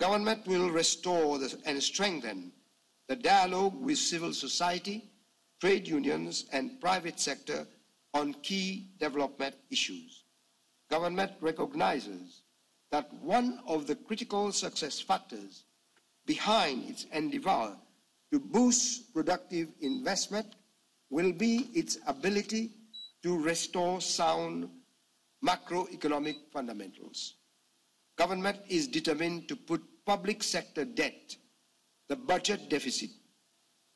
Government will restore and strengthen the dialogue with civil society, trade unions, and private sector on key development issues. Government recognizes that one of the critical success factors behind its endeavor to boost productive investment will be its ability to restore sound macroeconomic fundamentals. Government is determined to put public sector debt, the budget deficit,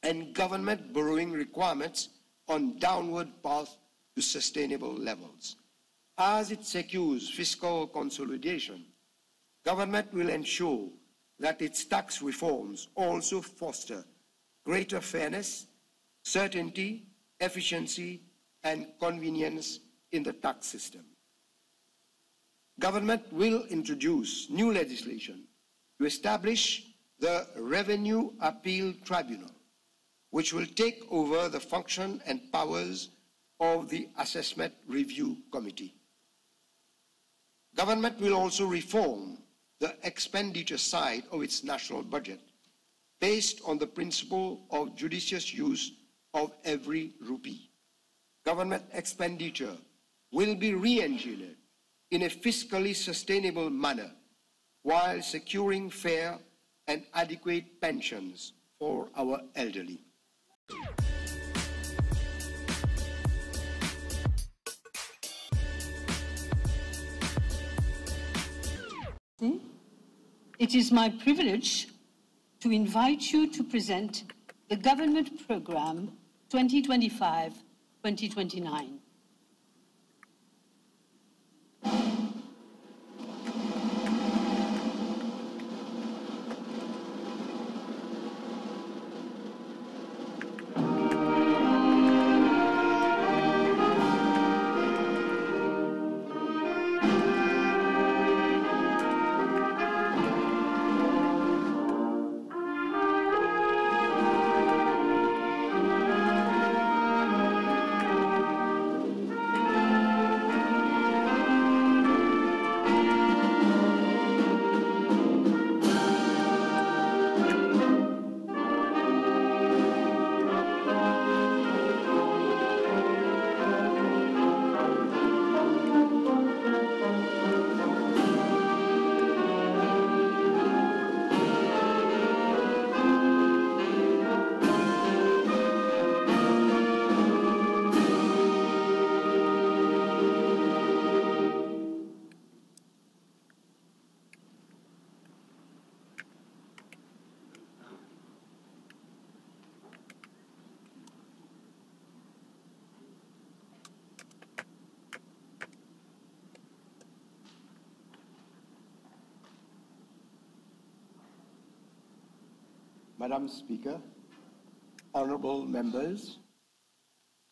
and government borrowing requirements on downward path to sustainable levels. As it secures fiscal consolidation, government will ensure that its tax reforms also foster greater fairness, certainty, efficiency, and convenience in the tax system. Government will introduce new legislation to establish the Revenue Appeal Tribunal, which will take over the function and powers of the Assessment Review Committee. Government will also reform the expenditure side of its national budget based on the principle of judicious use of every rupee. Government expenditure will be re-engineered in a fiscally sustainable manner while securing fair and adequate pensions for our elderly. It is my privilege to invite you to present the Government Programme 2025-2029. Madam Speaker, honorable members,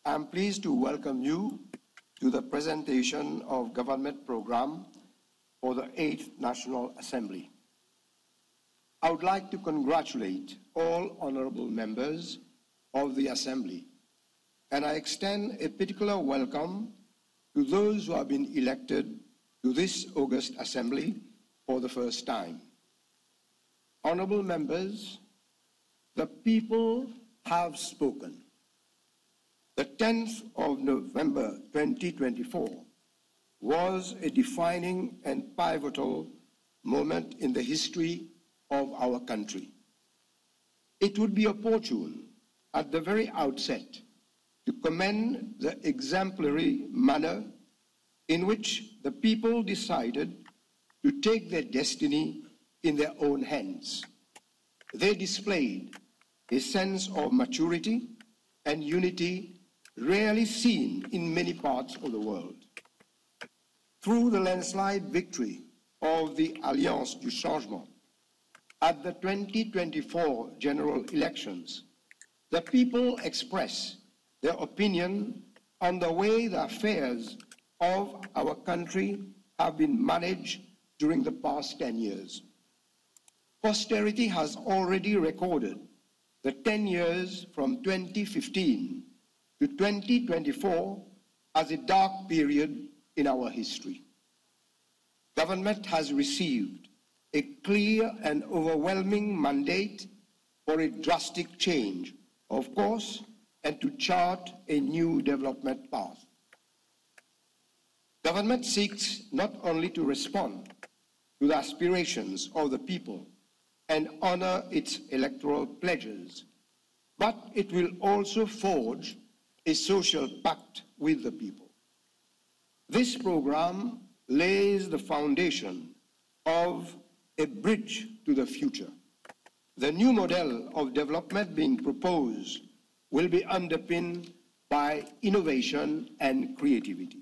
I am pleased to welcome you to the presentation of Government Programme for the 8th National Assembly. I would like to congratulate all honorable members of the Assembly, and I extend a particular welcome to those who have been elected to this August Assembly for the first time. Honorable members, the people have spoken. The 10th of November 2024 was a defining and pivotal moment in the history of our country. It would be opportune at the very outset to commend the exemplary manner in which the people decided to take their destiny in their own hands. They displayed a sense of maturity and unity rarely seen in many parts of the world. Through the landslide victory of the Alliance du Changement at the 2024 general elections, the people expressed their opinion on the way the affairs of our country have been managed during the past 10 years. Posterity has already recorded the 10 years from 2015 to 2024 as a dark period in our history. Government has received a clear and overwhelming mandate for a drastic change of course and to chart a new development path. Government seeks not only to respond to the aspirations of the people and honor its electoral pledges, but it will also forge a social pact with the people. This program lays the foundation of a bridge to the future. The new model of development being proposed will be underpinned by innovation and creativity.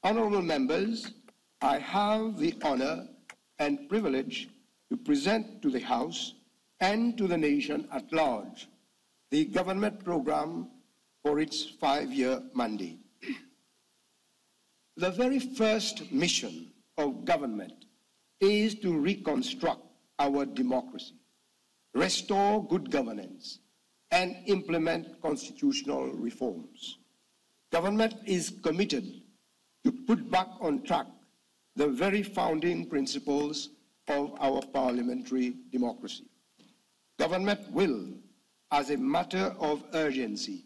Honorable members, I have the honor and privilege to present to the House and to the nation at large the government program for its 5-year mandate. The very first mission of government is to reconstruct our democracy, restore good governance, and implement constitutional reforms. Government is committed to put back on track the very founding principles of our parliamentary democracy. Government will, as a matter of urgency,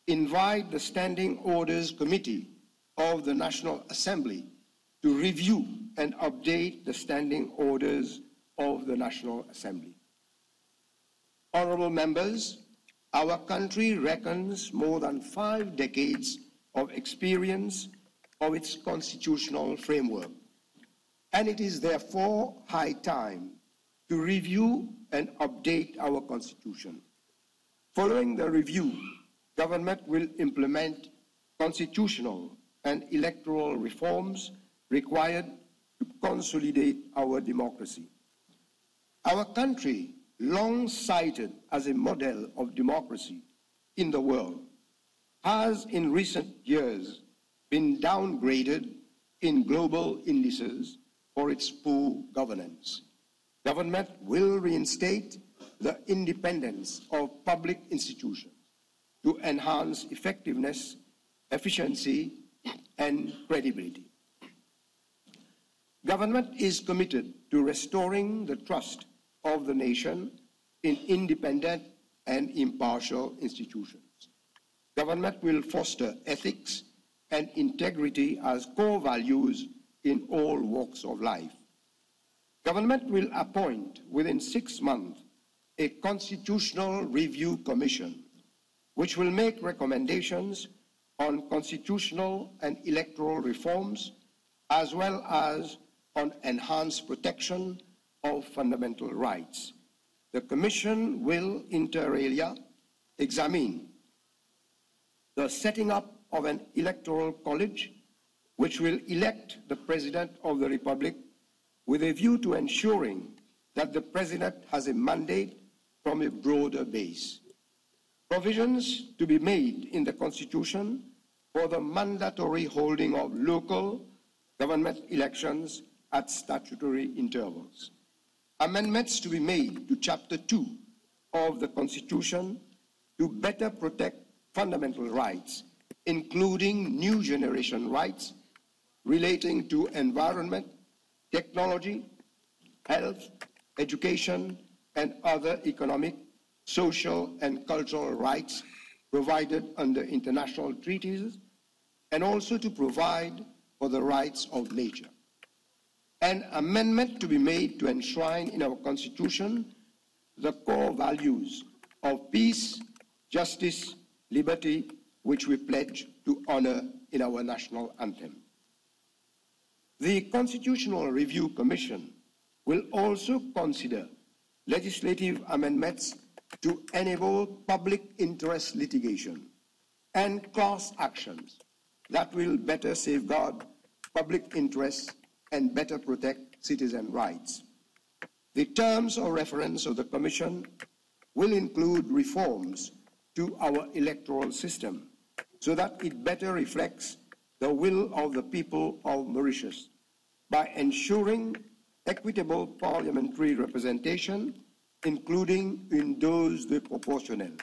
invite the Standing Orders Committee of the National Assembly to review and update the standing orders of the National Assembly. Honorable members, our country reckons more than 5 decades of experience of its constitutional framework, and it is therefore high time to review and update our Constitution. Following the review, government will implement constitutional and electoral reforms required to consolidate our democracy. Our country, long cited as a model of democracy in the world, has in recent years been downgraded in global indices for its poor governance. Government will reinstate the independence of public institutions to enhance effectiveness, efficiency, and credibility. Government is committed to restoring the trust of the nation in independent and impartial institutions. Government will foster ethics and integrity as core values in all walks of life. Government will appoint within 6 months a constitutional review commission, which will make recommendations on constitutional and electoral reforms, as well as on enhanced protection of fundamental rights. The Commission will, inter alia, examine the setting up of an electoral college, which will elect the President of the Republic with a view to ensuring that the President has a mandate from a broader base. Provisions to be made in the Constitution for the mandatory holding of local government elections at statutory intervals. Amendments to be made to Chapter 2 of the Constitution to better protect fundamental rights, including new generation rights relating to environment, technology, health, education, and other economic, social, and cultural rights provided under international treaties, and also to provide for the rights of nature. An amendment to be made to enshrine in our Constitution the core values of peace, justice, liberty, which we pledge to honor in our national anthem. The Constitutional Review Commission will also consider legislative amendments to enable public interest litigation and class actions that will better safeguard public interests and better protect citizen rights. The terms of reference of the Commission will include reforms to our electoral system so that it better reflects the will of the people of Mauritius by ensuring equitable parliamentary representation, including une dose de proportionnel,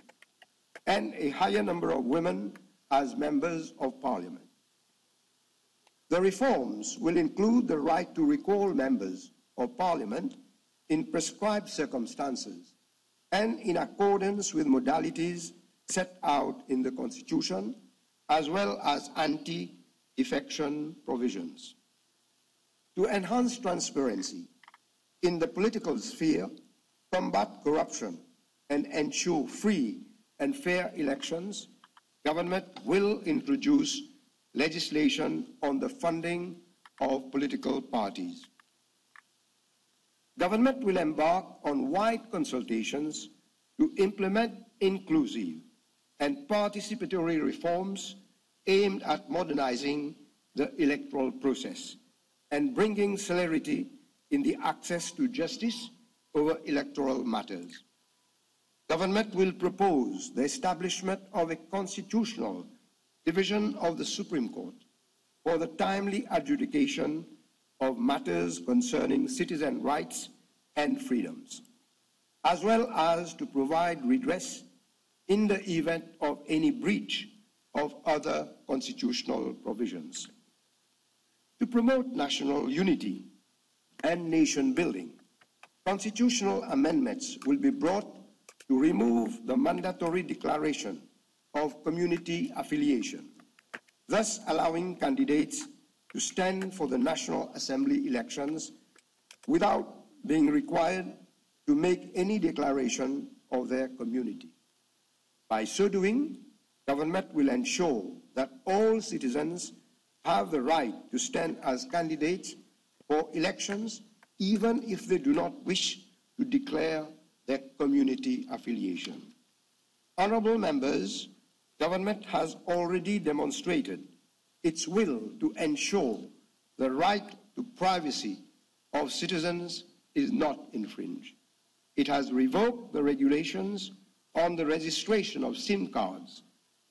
and a higher number of women as members of parliament. The reforms will include the right to recall members of Parliament in prescribed circumstances and in accordance with modalities set out in the Constitution, as well as anti-defection provisions. To enhance transparency in the political sphere, combat corruption, and ensure free and fair elections, government will introduce legislation on the funding of political parties. Government will embark on wide consultations to implement inclusive and participatory reforms aimed at modernizing the electoral process and bringing celerity in the access to justice over electoral matters. Government will propose the establishment of a constitutional division of the Supreme Court for the timely adjudication of matters concerning citizen rights and freedoms, as well as to provide redress in the event of any breach of other constitutional provisions. To promote national unity and nation building, constitutional amendments will be brought to remove the mandatory declaration of community affiliation, thus allowing candidates to stand for the National Assembly elections without being required to make any declaration of their community. By so doing, government will ensure that all citizens have the right to stand as candidates for elections, even if they do not wish to declare their community affiliation. Honourable members, government has already demonstrated its will to ensure the right to privacy of citizens is not infringed. It has revoked the regulations on the registration of SIM cards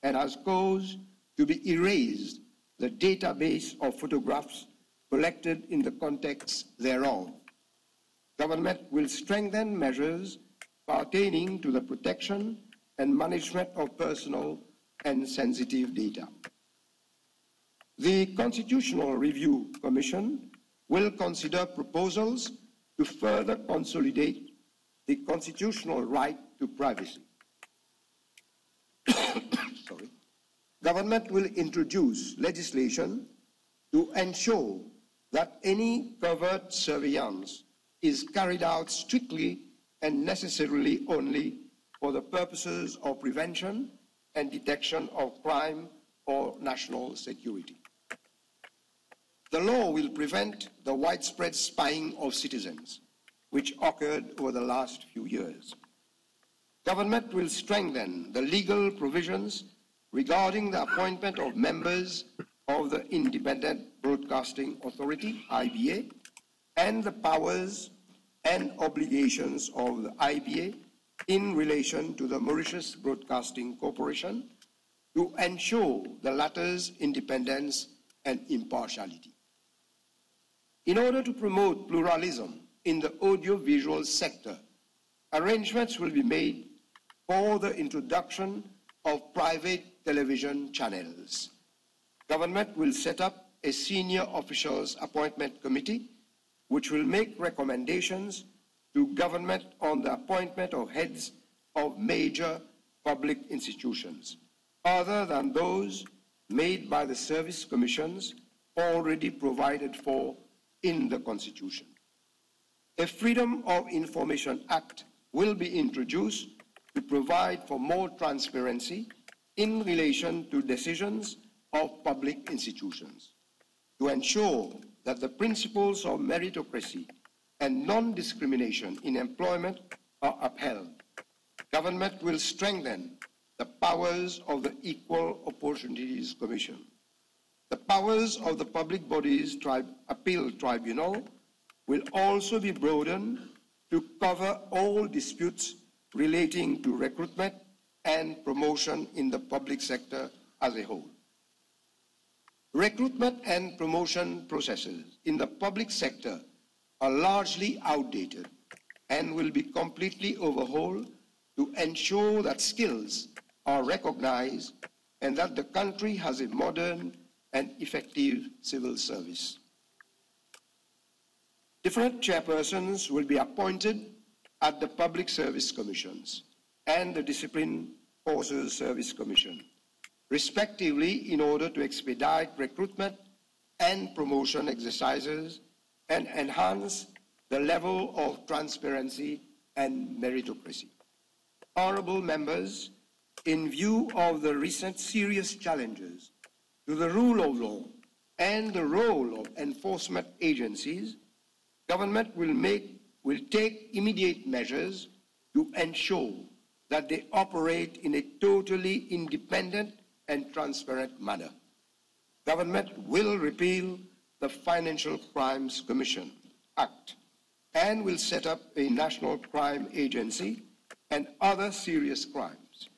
and has caused to be erased the database of photographs collected in the context thereof. Government will strengthen measures pertaining to the protection and management of personal and sensitive data. The Constitutional Review Commission will consider proposals to further consolidate the constitutional right to privacy. Government will introduce legislation to ensure that any covert surveillance is carried out strictly and necessarily only for the purposes of prevention and detection of crime or national security. The law will prevent the widespread spying of citizens, which occurred over the last few years. Government will strengthen the legal provisions regarding the appointment of members of the Independent Broadcasting Authority, IBA, and the powers and obligations of the IBA in relation to the Mauritius Broadcasting Corporation to ensure the latter's independence and impartiality. In order to promote pluralism in the audiovisual sector, arrangements will be made for the introduction of private television channels. Government will set up a senior officials appointment committee which will make recommendations to government on the appointment of heads of major public institutions, other than those made by the service commissions already provided for in the Constitution. A Freedom of Information Act will be introduced to provide for more transparency in relation to decisions of public institutions, to ensure that the principles of meritocracy and non-discrimination in employment are upheld. Government will strengthen the powers of the Equal Opportunities Commission. The powers of the Public Bodies Appeal Tribunal will also be broadened to cover all disputes relating to recruitment and promotion in the public sector as a whole. Recruitment and promotion processes in the public sector are largely outdated and will be completely overhauled to ensure that skills are recognized and that the country has a modern and effective civil service. Different chairpersons will be appointed at the Public Service Commissions and the Discipline Forces Service Commission, respectively, in order to expedite recruitment and promotion exercises and enhance the level of transparency and meritocracy. Honourable members, in view of the recent serious challenges to the rule of law and the role of enforcement agencies, government will take immediate measures to ensure that they operate in a totally independent and transparent manner. Government will repeal the Financial Crimes Commission Act and will set up a national crime agency and other serious crimes.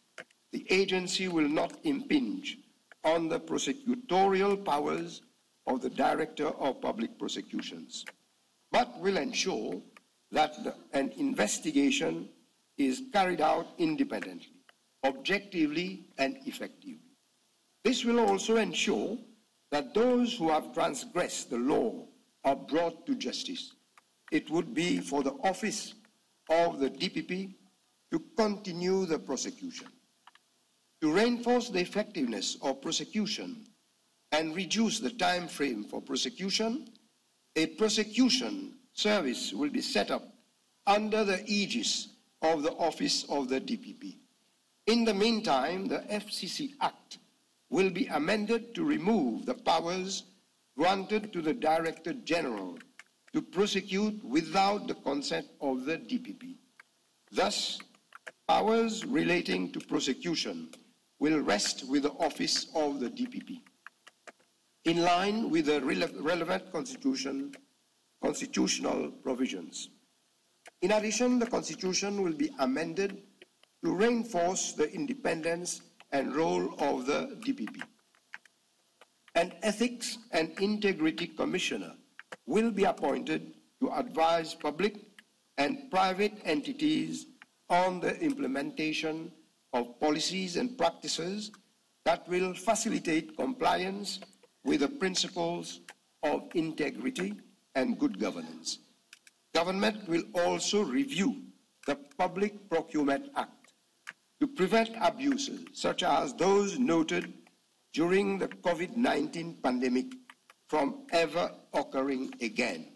The agency will not impinge on the prosecutorial powers of the Director of Public Prosecutions, but will ensure that an investigation is carried out independently, objectively, and effectively. This will also ensure that those who have transgressed the law are brought to justice. It would be for the office of the DPP to continue the prosecution. To reinforce the effectiveness of prosecution and reduce the time frame for prosecution, a prosecution service will be set up under the aegis of the office of the DPP. In the meantime, the FCC Act will be amended to remove the powers granted to the Director General to prosecute without the consent of the DPP. Thus, powers relating to prosecution will rest with the office of the DPP. In line with the relevant constitutional provisions. In addition, the Constitution will be amended to reinforce the independence and role of the DPP. An Ethics and Integrity Commissioner will be appointed to advise public and private entities on the implementation of policies and practices that will facilitate compliance with the principles of integrity and good governance. Government will also review the Public Procurement Act to prevent abuses such as those noted during the COVID-19 pandemic from ever occurring again.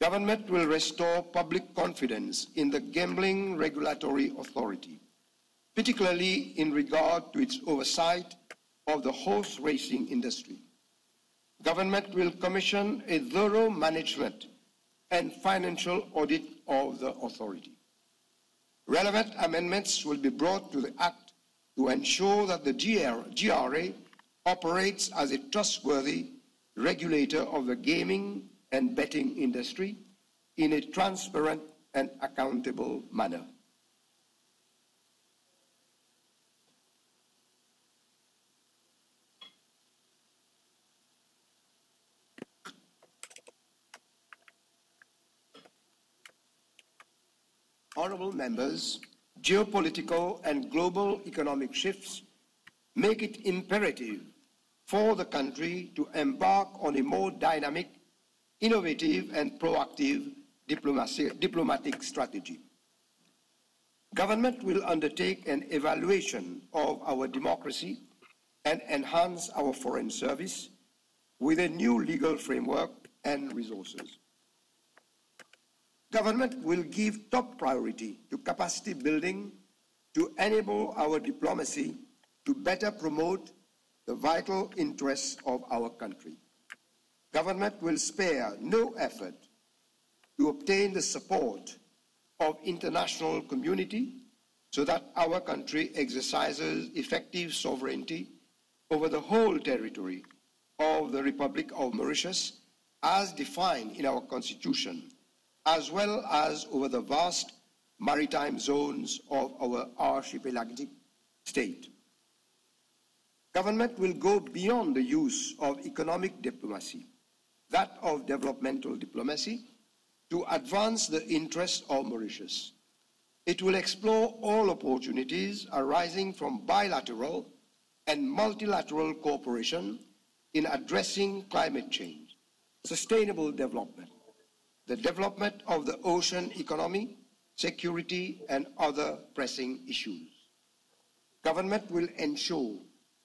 Government will restore public confidence in the Gambling Regulatory Authority, particularly in regard to its oversight of the horse racing industry. Government will commission a thorough management and financial audit of the authority. Relevant amendments will be brought to the Act to ensure that the GRA operates as a trustworthy regulator of the gaming and betting industry in a transparent and accountable manner. Honourable members, geopolitical and global economic shifts make it imperative for the country to embark on a more dynamic, innovative and proactive diplomatic strategy. Government will undertake an evaluation of our democracy and enhance our foreign service with a new legal framework and resources. Government will give top priority to capacity building to enable our diplomacy to better promote the vital interests of our country. Government will spare no effort to obtain the support of international community so that our country exercises effective sovereignty over the whole territory of the Republic of Mauritius as defined in our Constitution, as well as over the vast maritime zones of our archipelagic state. Government will go beyond the use of economic diplomacy, that of developmental diplomacy, to advance the interests of Mauritius. It will explore all opportunities arising from bilateral and multilateral cooperation in addressing climate change, sustainable development, the development of the ocean economy, security, and other pressing issues. Government will ensure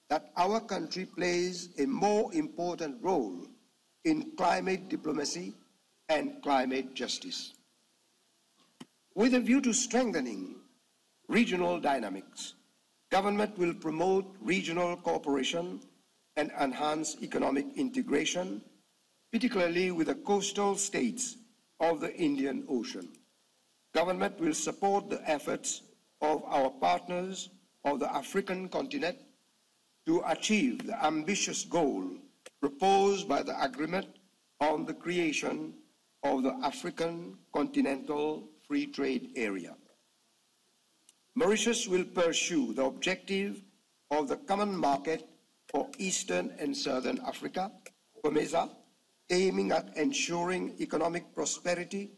that our country plays a more important role in climate diplomacy and climate justice. With a view to strengthening regional dynamics, government will promote regional cooperation and enhance economic integration, particularly with the coastal states of the Indian Ocean. Government will support the efforts of our partners of the African continent to achieve the ambitious goal proposed by the Agreement on the creation of the African Continental Free Trade Area. Mauritius will pursue the objective of the Common Market for Eastern and Southern Africa, COMESA, aiming at ensuring economic prosperity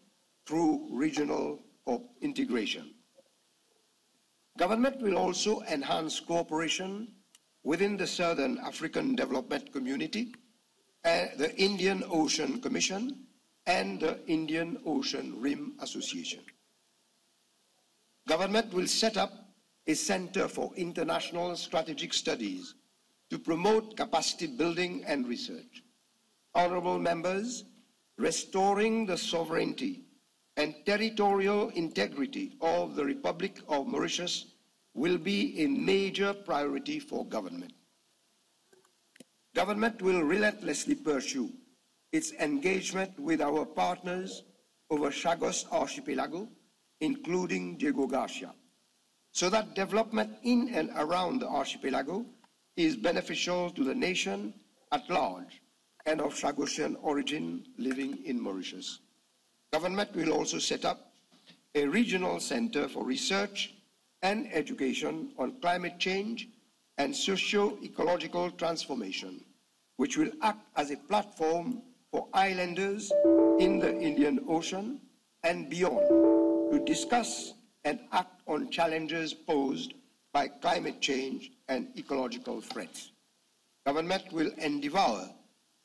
through regional integration. Government will also enhance cooperation within the Southern African Development Community, the Indian Ocean Commission, and the Indian Ocean Rim Association. Government will set up a Center for International Strategic Studies to promote capacity building and research. Honorable members, restoring the sovereignty and territorial integrity of the Republic of Mauritius will be a major priority for government. Government will relentlessly pursue its engagement with our partners over Chagos Archipelago, including Diego Garcia, so that development in and around the archipelago is beneficial to the nation at large and of Chagosian origin living in Mauritius. Government will also set up a regional center for research and education on climate change and socio-ecological transformation, which will act as a platform for islanders in the Indian Ocean and beyond to discuss and act on challenges posed by climate change and ecological threats. Government will endeavor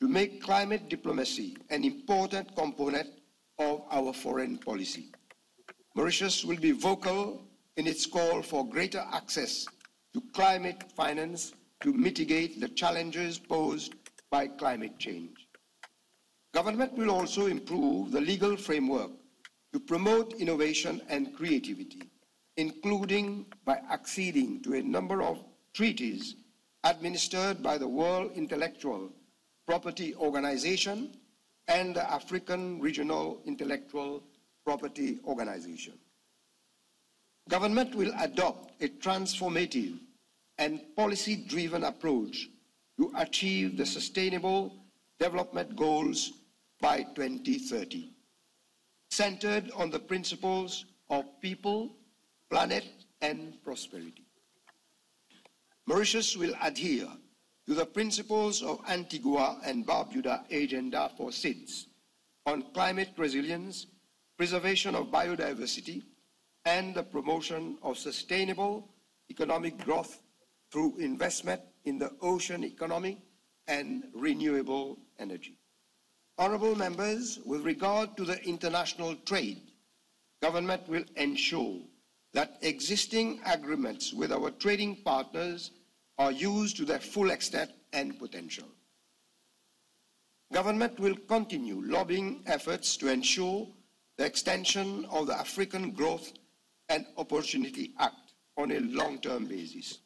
to make climate diplomacy an important component of our foreign policy. Mauritius will be vocal in its call for greater access to climate finance to mitigate the challenges posed by climate change. Government will also improve the legal framework to promote innovation and creativity, including by acceding to a number of treaties administered by the World Intellectual Property Organization and the African Regional Intellectual Property Organization. Government will adopt a transformative and policy-driven approach to achieve the Sustainable Development Goals by 2030, centered on the principles of people, planet, and prosperity. Mauritius will adhere to the principles of Antigua and Barbuda Agenda for SIDS on climate resilience, preservation of biodiversity, and the promotion of sustainable economic growth through investment in the ocean economy and renewable energy. Honorable members, with regard to the international trade, government will ensure that existing agreements with our trading partners are used to their full extent and potential. Government will continue lobbying efforts to ensure the extension of the African Growth and Opportunity Act on a long-term basis.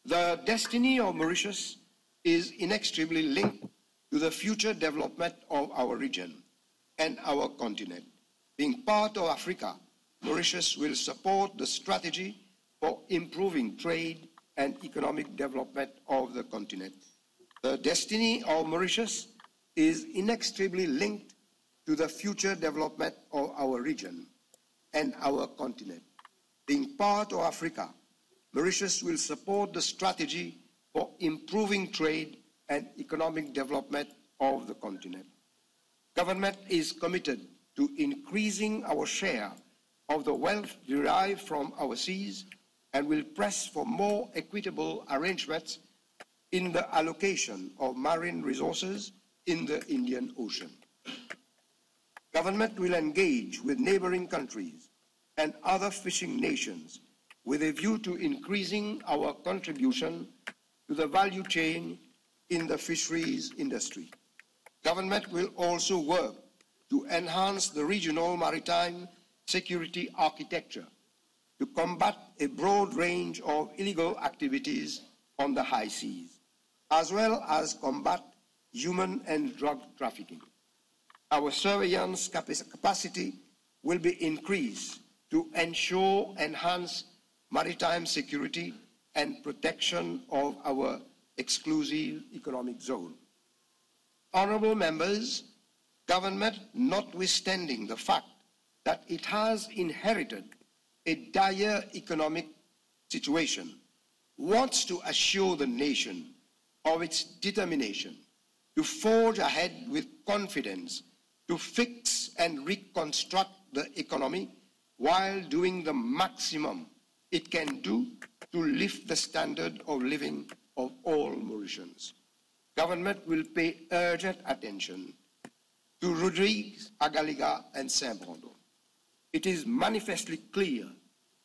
The destiny of Mauritius is inextricably linked to the future development of our region and our continent. Being part of Africa, Mauritius will support the strategy for improving trade and economic development of the continent. The destiny of Mauritius is inextricably linked to the future development of our region and our continent. Being part of Africa, Mauritius will support the strategy for improving trade and economic development of the continent. Government is committed to increasing our share of the wealth derived from our seas and will press for more equitable arrangements in the allocation of marine resources in the Indian Ocean. Government will engage with neighboring countries and other fishing nations with a view to increasing our contribution to the value chain in the fisheries industry. Government will also work to enhance the regional maritime security architecture to combat a broad range of illegal activities on the high seas, as well as combat human and drug trafficking. Our surveillance capacity will be increased to ensure enhanced maritime security and protection of our exclusive economic zone. Honourable members, government, notwithstanding the fact that it has inherited a dire economic situation, wants to assure the nation of its determination to forge ahead with confidence to fix and reconstruct the economy while doing the maximum it can do to lift the standard of living of all Mauritians. Government will pay urgent attention to Rodrigues, Agaliga, and Saint-Brando. It is manifestly clear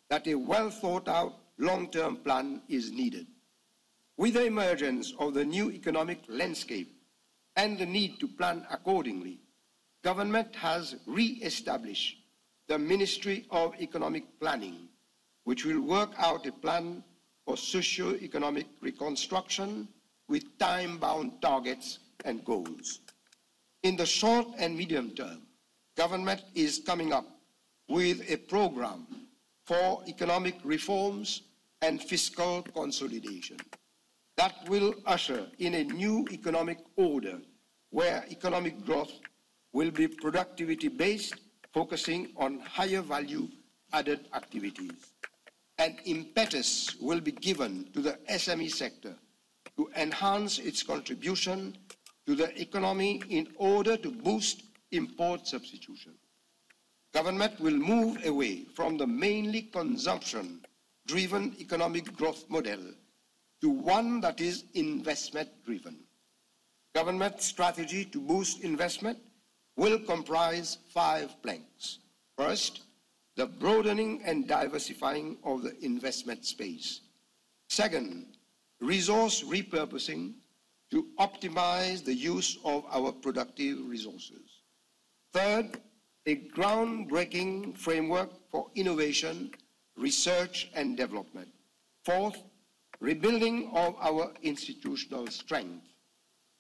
that a well-thought-out long-term plan is needed. With the emergence of the new economic landscape and the need to plan accordingly, government has re-established the Ministry of Economic Planning, which will work out a plan for socio-economic reconstruction with time-bound targets and goals. In the short and medium term, government is coming up with a program for economic reforms and fiscal consolidation that will usher in a new economic order where economic growth will be productivity-based, focusing on higher value-added activities. An impetus will be given to the SME sector to enhance its contribution to the economy in order to boost import substitution. Government will move away from the mainly consumption-driven economic growth model to one that is investment-driven. Government strategy to boost investment will comprise 5 planks. First, the broadening and diversifying of the investment space. Second, resource repurposing to optimize the use of our productive resources. Third, a groundbreaking framework for innovation, research, and development. Fourth, rebuilding of our institutional strength.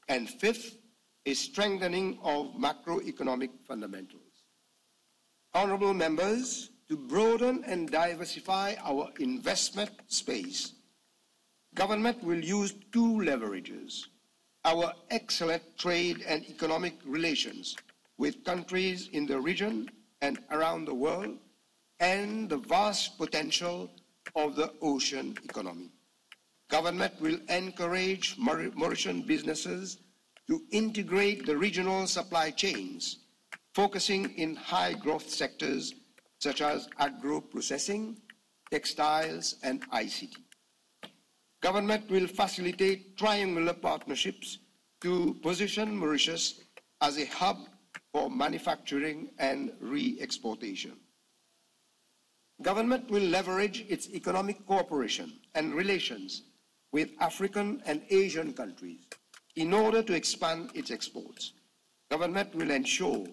And fifth, a strengthening of macroeconomic fundamentals. Honourable members, to broaden and diversify our investment space, government will use 2 leverages: our excellent trade and economic relations with countries in the region and around the world, and the vast potential of the ocean economy. Government will encourage Mauritian businesses to integrate the regional supply chains, focusing in high-growth sectors such as agro-processing, textiles, and ICT. Government will facilitate triangular partnerships to position Mauritius as a hub for manufacturing and re-exportation. Government will leverage its economic cooperation and relations with African and Asian countries in order to expand its exports. Government will ensure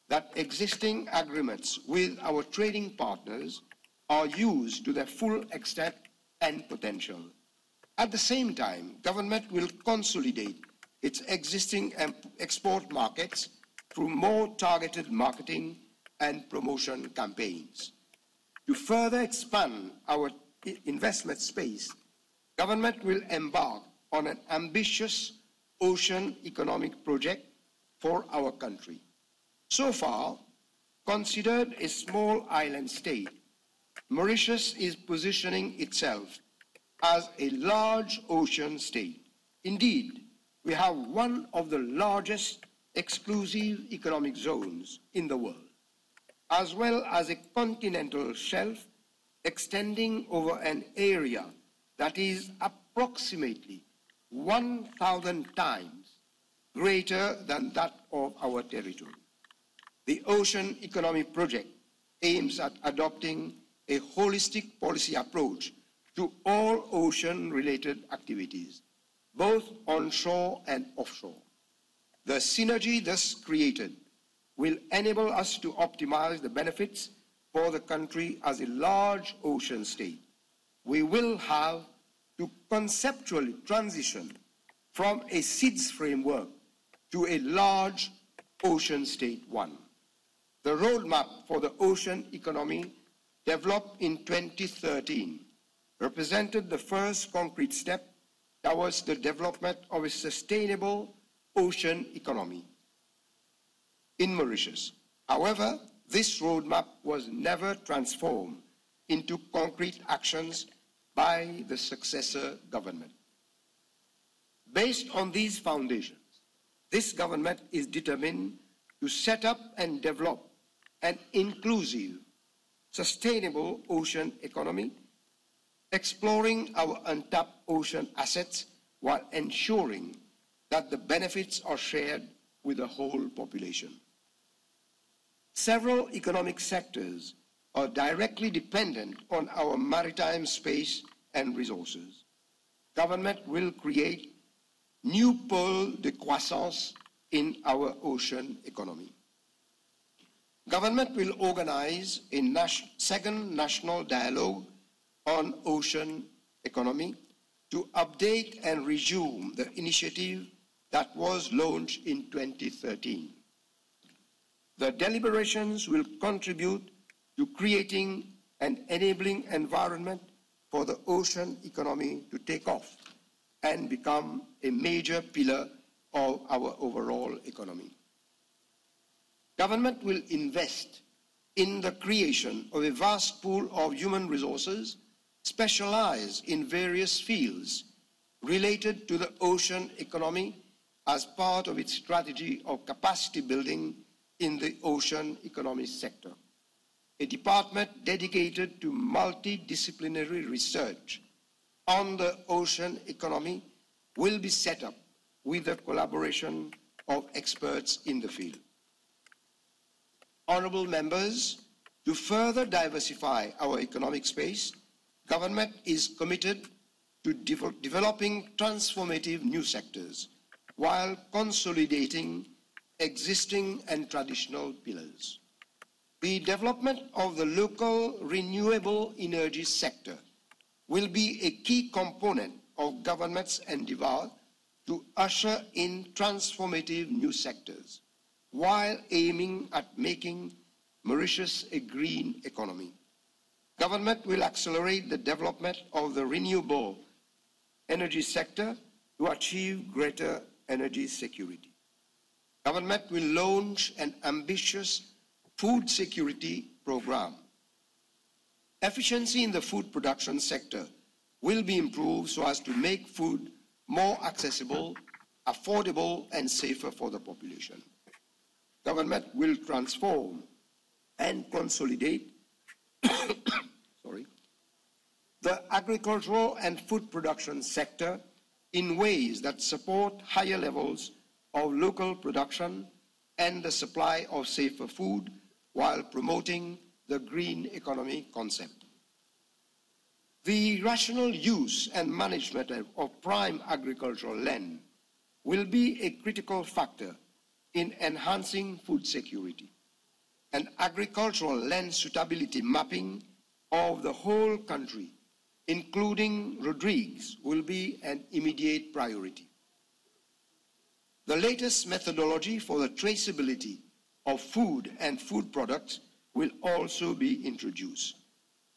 that existing agreements with our trading partners are used to their full extent and potential. At the same time, government will consolidate its existing export markets through more targeted marketing and promotion campaigns. To further expand our investment space, government will embark on an ambitious ocean economic project for our country. So far, considered a small island state, Mauritius is positioning itself as a large ocean state. Indeed, we have one of the largest exclusive economic zones in the world, as well as a continental shelf extending over an area that is approximately 1,000 times greater than that of our territory. The Ocean Economy Project aims at adopting a holistic policy approach to all ocean-related activities, both onshore and offshore. The synergy thus created will enable us to optimize the benefits for the country as a large ocean state. We will have to conceptually transition from a SIDS framework to a large ocean state one. The roadmap for the ocean economy, developed in 2013, represented the first concrete step towards the development of a sustainable ocean economy in Mauritius. However, this roadmap was never transformed into concrete actions by the successor government. Based on these foundations, this government is determined to set up and develop an inclusive, sustainable ocean economy, exploring our untapped ocean assets while ensuring that the benefits are shared with the whole population. Several economic sectors are directly dependent on our maritime space and resources. Government will create new pôles de croissance in our ocean economy. Government will organize a second national dialogue on ocean economy to update and resume the initiative that was launched in 2013. The deliberations will contribute to creating an enabling environment for the ocean economy to take off and become a major pillar of our overall economy. Government will invest in the creation of a vast pool of human resources specialized in various fields related to the ocean economy as part of its strategy of capacity building in the ocean economy sector. A department dedicated to multidisciplinary research on the ocean economy will be set up with the collaboration of experts in the field. Honorable members, to further diversify our economic space, government is committed to developing transformative new sectors while consolidating existing and traditional pillars. The development of the local renewable energy sector will be a key component of government's endeavor to usher in transformative new sectors while aiming at making Mauritius a green economy. Government will accelerate the development of the renewable energy sector to achieve greater energy security. Government will launch an ambitious food security program. Efficiency in the food production sector will be improved so as to make food more accessible, affordable, and safer for the population. Government will transform and consolidate the agricultural and food production sector in ways that support higher levels of local production and the supply of safer food while promoting the green economy concept. The rational use and management of prime agricultural land will be a critical factor in enhancing food security. An agricultural land suitability mapping of the whole country, including Rodrigues, will be an immediate priority. The latest methodology for the traceability of food and food products will also be introduced.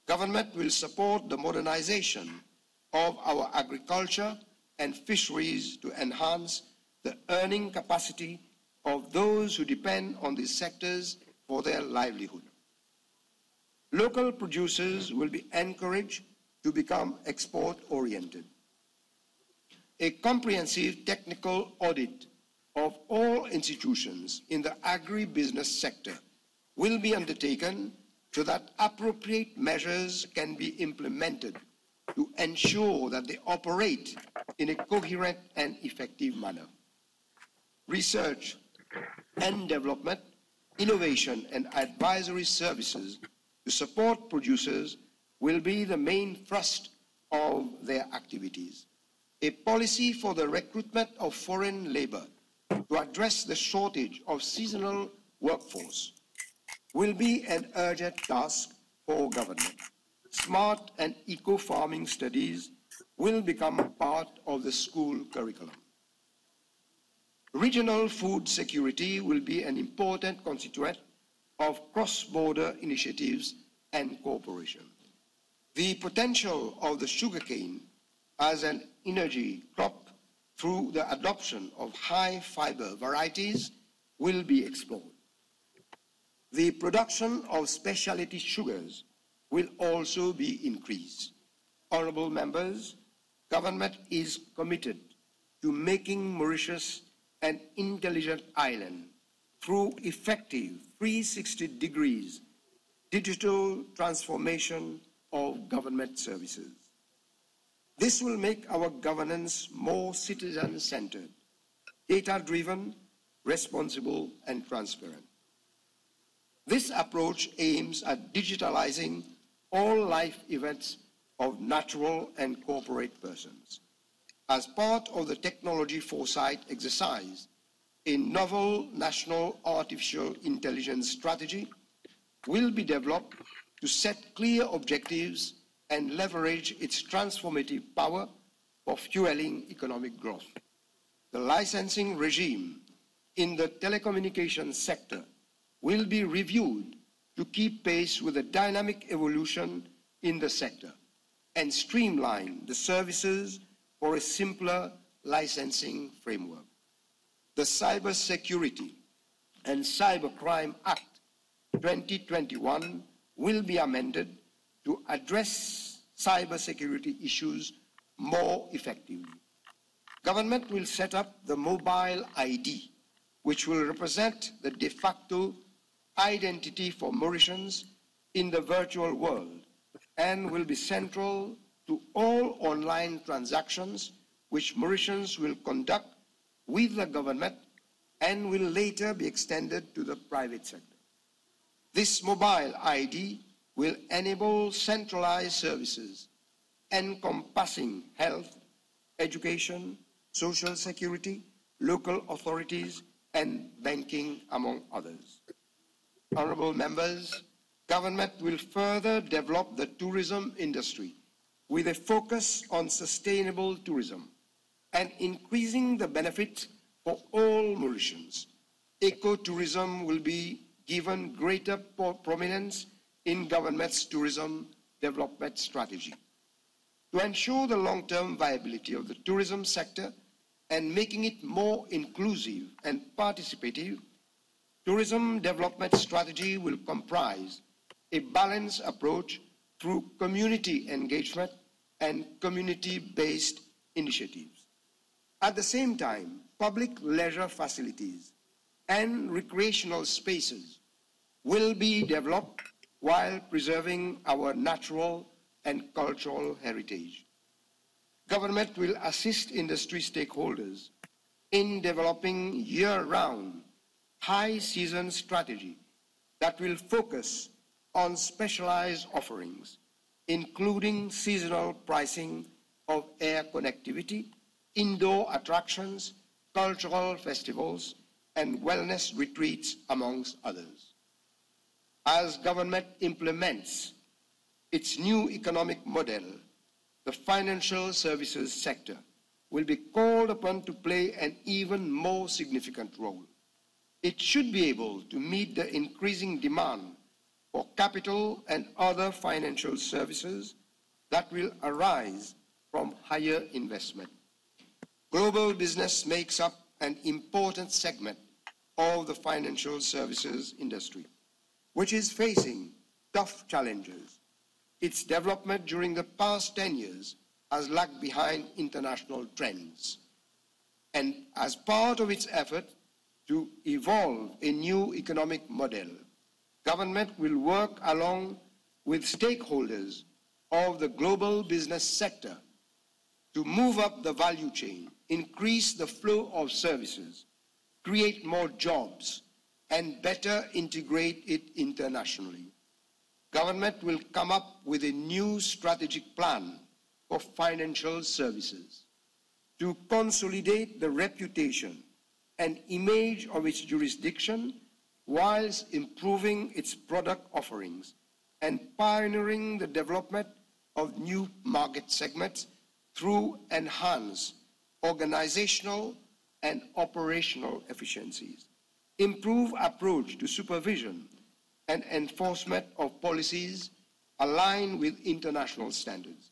Government will support the modernization of our agriculture and fisheries to enhance the earning capacity of those who depend on these sectors for their livelihood. Local producers will be encouraged to become export-oriented. A comprehensive technical audit of all institutions in the agribusiness sector will be undertaken so that appropriate measures can be implemented to ensure that they operate in a coherent and effective manner. Research and development innovation and advisory services to support producers will be the main thrust of their activities. A policy for the recruitment of foreign labor to address the shortage of seasonal workforce will be an urgent task for government. Smart and eco-farming studies will become part of the school curriculum. Regional food security will be an important constituent of cross-border initiatives and cooperation. The potential of the sugarcane as an energy crop through the adoption of high-fiber varieties will be explored. The production of specialty sugars will also be increased. Honourable members, government is committed to making Mauritius an intelligent island through effective 360 degrees digital transformation of government services. This will make our governance more citizen-centered, data-driven, responsible, and transparent. This approach aims at digitalizing all life events of natural and corporate persons. As part of the technology foresight exercise, a novel national artificial intelligence strategy will be developed to set clear objectives and leverage its transformative power for fueling economic growth. The licensing regime in the telecommunications sector will be reviewed to keep pace with the dynamic evolution in the sector and streamline the services for a simpler licensing framework. The Cybersecurity and Cybercrime Act 2021 will be amended to address cybersecurity issues more effectively. Government will set up the mobile ID, which will represent the de facto identity for Mauritians in the virtual world and will be central to all online transactions which Mauritians will conduct with the government and will later be extended to the private sector. This mobile ID will enable centralized services encompassing health, education, social security, local authorities, and banking, among others. Honourable members, government will further develop the tourism industry with a focus on sustainable tourism and increasing the benefits for all Mauritians. Ecotourism will be given greater prominence in government's tourism development strategy. To ensure the long-term viability of the tourism sector and making it more inclusive and participative, tourism development strategy will comprise a balanced approach through community engagement and community-based initiatives. At the same time, public leisure facilities and recreational spaces will be developed while preserving our natural and cultural heritage. Government will assist industry stakeholders in developing year-round, high-season strategy that will focus on specialized offerings, including seasonal pricing of air connectivity, indoor attractions, cultural festivals, and wellness retreats, amongst others. As government implements its new economic model, the financial services sector will be called upon to play an even more significant role. It should be able to meet the increasing demand for capital and other financial services that will arise from higher investment. Global business makes up an important segment of the financial services industry, which is facing tough challenges. Its development during the past 10 years has lagged behind international trends. And as part of its effort to evolve a new economic model, government will work along with stakeholders of the global business sector to move up the value chain, increase the flow of services, create more jobs, and better integrate it internationally. Government will come up with a new strategic plan for financial services to consolidate the reputation and image of its jurisdiction whilst improving its product offerings and pioneering the development of new market segments through enhanced organizational and operational efficiencies, improve approach to supervision and enforcement of policies aligned with international standards,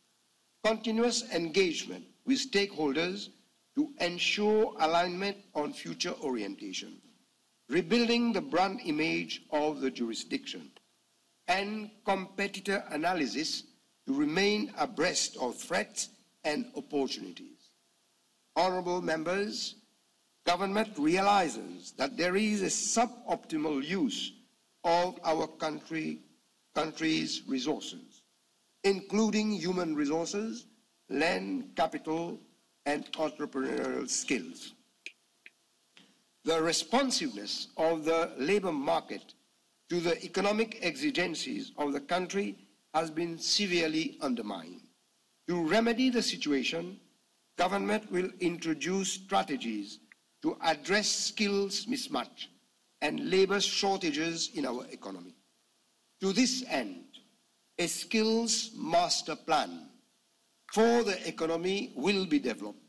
continuous engagement with stakeholders to ensure alignment on future orientation, rebuilding the brand image of the jurisdiction, and competitor analysis to remain abreast of threats and opportunities. Honorable members, government realizes that there is a suboptimal use of our country's resources, including human resources, land, capital, and entrepreneurial skills. The responsiveness of the labor market to the economic exigencies of the country has been severely undermined. To remedy the situation, government will introduce strategies to address skills mismatch and labor shortages in our economy. To this end, a skills master plan for the economy will be developed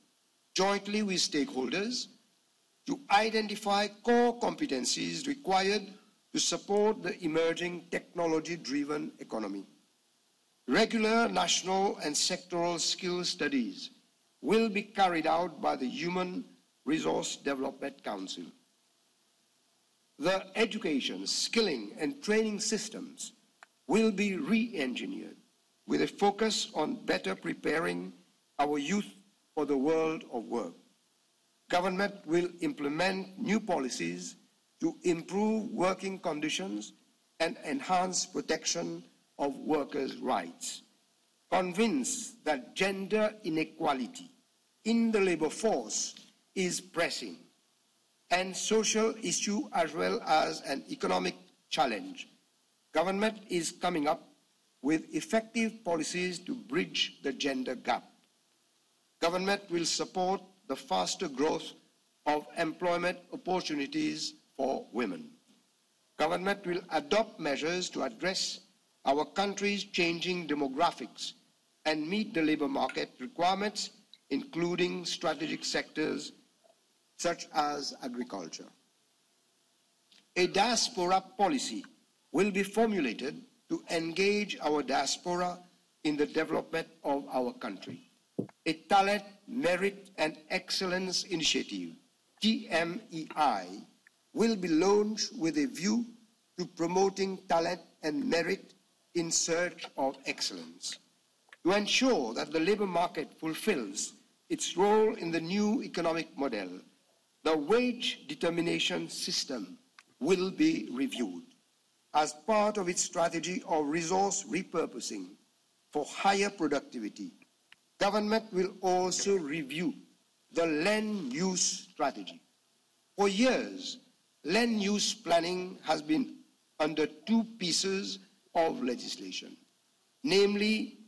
jointly with stakeholders to identify core competencies required to support the emerging technology-driven economy. Regular national and sectoral skills studies will be carried out by the Human Resource Development Council. The education, skilling, and training systems will be re-engineered with a focus on better preparing our youth for the world of work. Government will implement new policies to improve working conditions and enhance protection of workers' rights. Convinced that gender inequality in the labor force is pressing and social issue as well as an economic challenge, government is coming up with effective policies to bridge the gender gap. Government will support the faster growth of employment opportunities for women. Government will adopt measures to address our country's changing demographics and meet the labor market requirements, including strategic sectors such as agriculture. A diaspora policy will be formulated to engage our diaspora in the development of our country. A Talent, Merit and Excellence Initiative, TMEI, will be launched with a view to promoting talent and merit in search of excellence. To ensure that the labor market fulfills its role in the new economic model, the wage determination system will be reviewed. As part of its strategy of resource repurposing for higher productivity, government will also review the land use strategy. For years, land use planning has been under two pieces of legislation, namely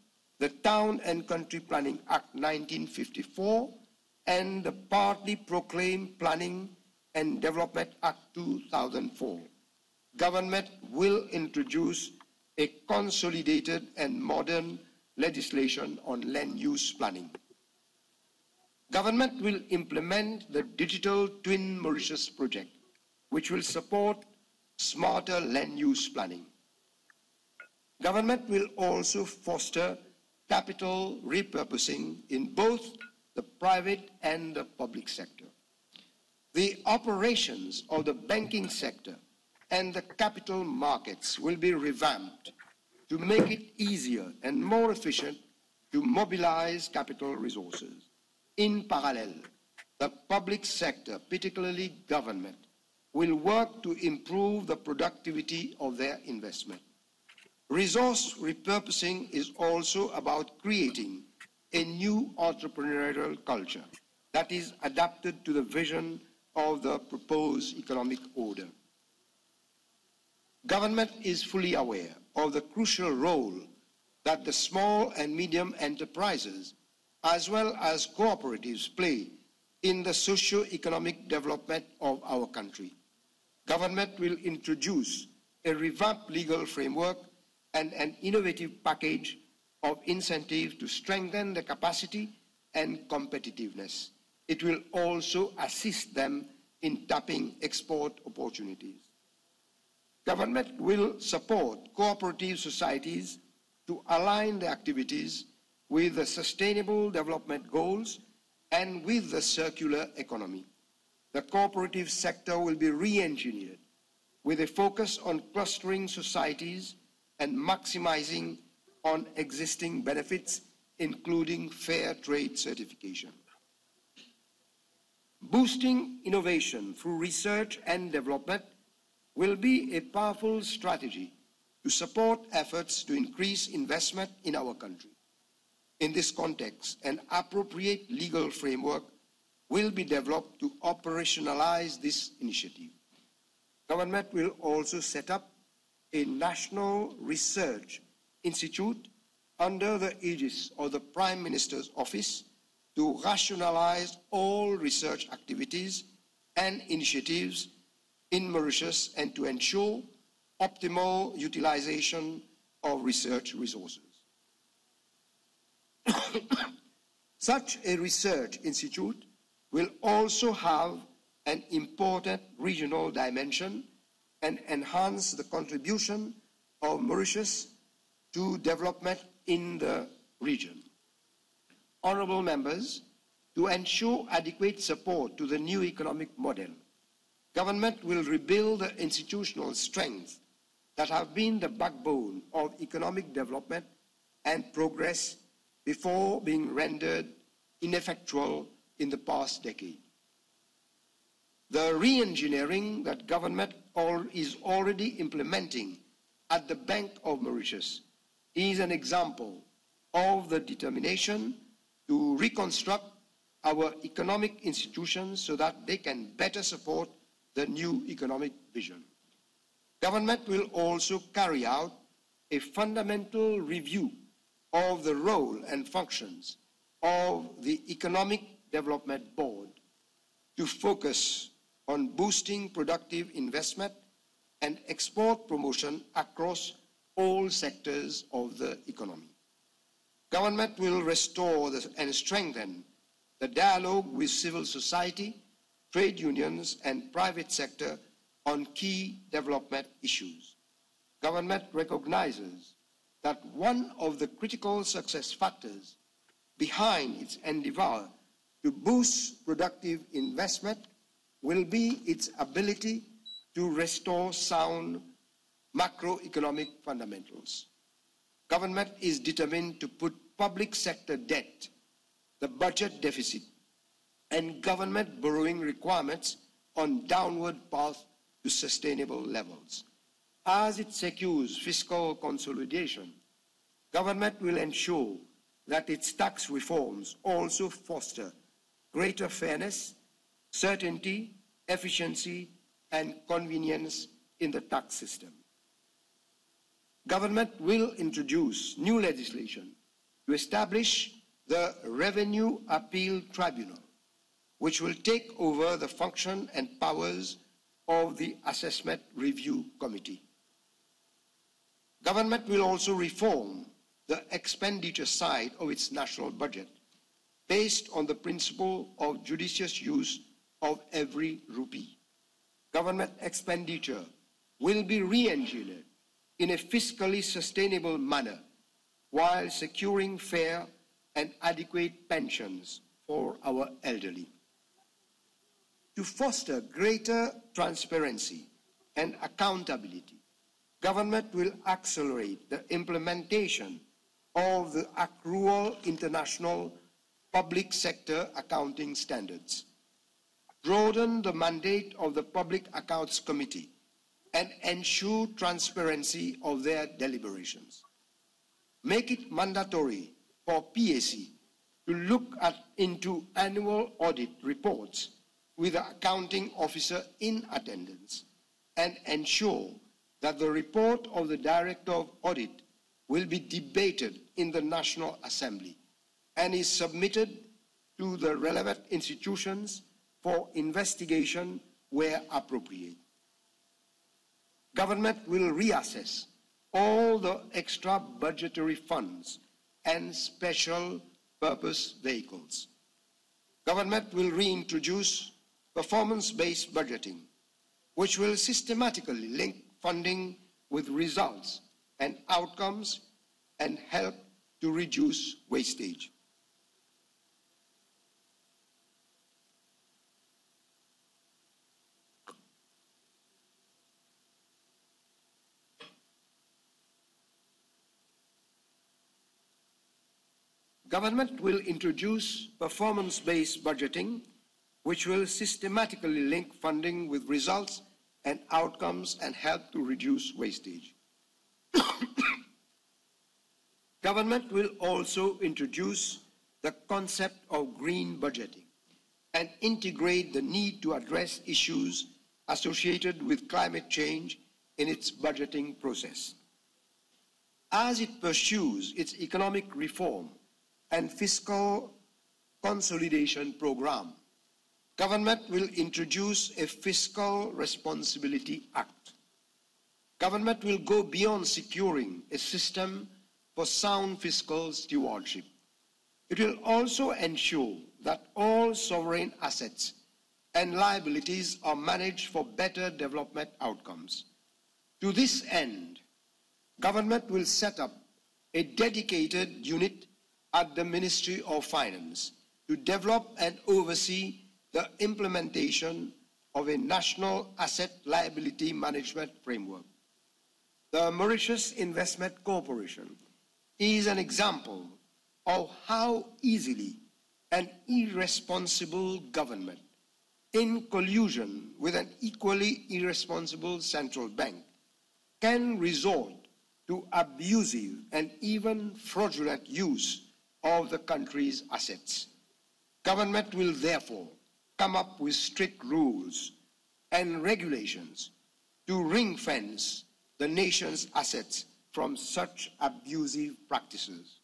the Town and Country Planning Act 1954 and the partly proclaimed Planning and Development Act 2004. Government will introduce a consolidated and modern legislation on land use planning. Government will implement the Digital Twin Mauritius project, which will support smarter land use planning. Government will also foster capital repurposing in both the private and the public sector. The operations of the banking sector and the capital markets will be revamped to make it easier and more efficient to mobilize capital resources. In parallel, the public sector, particularly government, will work to improve the productivity of their investment. Resource repurposing is also about creating a new entrepreneurial culture that is adapted to the vision of the proposed economic order. Government is fully aware of the crucial role that the small and medium enterprises, as well as cooperatives, play in the socio-economic development of our country. Government will introduce a revamped legal framework and an innovative package of incentives to strengthen the capacity and competitiveness. It will also assist them in tapping export opportunities. Government will support cooperative societies to align their activities with the Sustainable Development Goals and with the circular economy. The cooperative sector will be re-engineered with a focus on clustering societies and maximizing on existing benefits, including fair trade certification. Boosting innovation through research and development will be a powerful strategy to support efforts to increase investment in our country. In this context, an appropriate legal framework will be developed to operationalize this initiative. Government will also set up a national research institute under the aegis of the Prime Minister's Office to rationalize all research activities and initiatives in Mauritius and to ensure optimal utilization of research resources. Such a research institute will also have an important regional dimension and enhance the contribution of Mauritius to development in the region. Honourable members, to ensure adequate support to the new economic model, government will rebuild the institutional strengths that have been the backbone of economic development and progress before being rendered ineffectual in the past decade. The re-engineering that government is already implementing at the Bank of Mauritius is an example of the determination to reconstruct our economic institutions so that they can better support the new economic vision. Government will also carry out a fundamental review of the role and functions of the Economic Development Board to focus on boosting productive investment and export promotion across all sectors of the economy. Government will restore and strengthen the dialogue with civil society, trade unions, and private sector on key development issues. Government recognizes that one of the critical success factors behind its endeavor to boost productive investment will be its ability to restore sound macroeconomic fundamentals. Government is determined to put public sector debt, the budget deficit, and government borrowing requirements on downward path to sustainable levels. As it secures fiscal consolidation, government will ensure that its tax reforms also foster greater fairness, certainty, efficiency, and convenience in the tax system. Government will introduce new legislation to establish the Revenue Appeal Tribunal, which will take over the function and powers of the Assessment Review Committee. Government will also reform the expenditure side of its national budget based on the principle of judicious use of every rupee. Government expenditure will be re-engineered in a fiscally sustainable manner while securing fair and adequate pensions for our elderly. To foster greater transparency and accountability, government will accelerate the implementation of the accrual international public sector accounting standards, broaden the mandate of the Public Accounts Committee, and ensure transparency of their deliberations. Make it mandatory for PAC to look into annual audit reports with the accounting officer in attendance and ensure that the report of the Director of Audit will be debated in the National Assembly and is submitted to the relevant institutions for investigation where appropriate. Government will reassess all the extra budgetary funds and special purpose vehicles. Government will reintroduce performance-based budgeting, which will systematically link funding with results and outcomes and help to reduce wastage. Government will introduce performance-based budgeting, which will systematically link funding with results and outcomes and help to reduce wastage. Government will also introduce the concept of green budgeting and integrate the need to address issues associated with climate change in its budgeting process. As it pursues its economic reform and fiscal consolidation program, government will introduce a Fiscal Responsibility Act. Government will go beyond securing a system for sound fiscal stewardship. It will also ensure that all sovereign assets and liabilities are managed for better development outcomes. To this end, government will set up a dedicated unit at the Ministry of Finance to develop and oversee the implementation of a national asset liability management framework. The Mauritius Investment Corporation is an example of how easily an irresponsible government, in collusion with an equally irresponsible central bank, can resort to abusive and even fraudulent use of the country's assets. Government will therefore come up with strict rules and regulations to ring-fence the nation's assets from such abusive practices.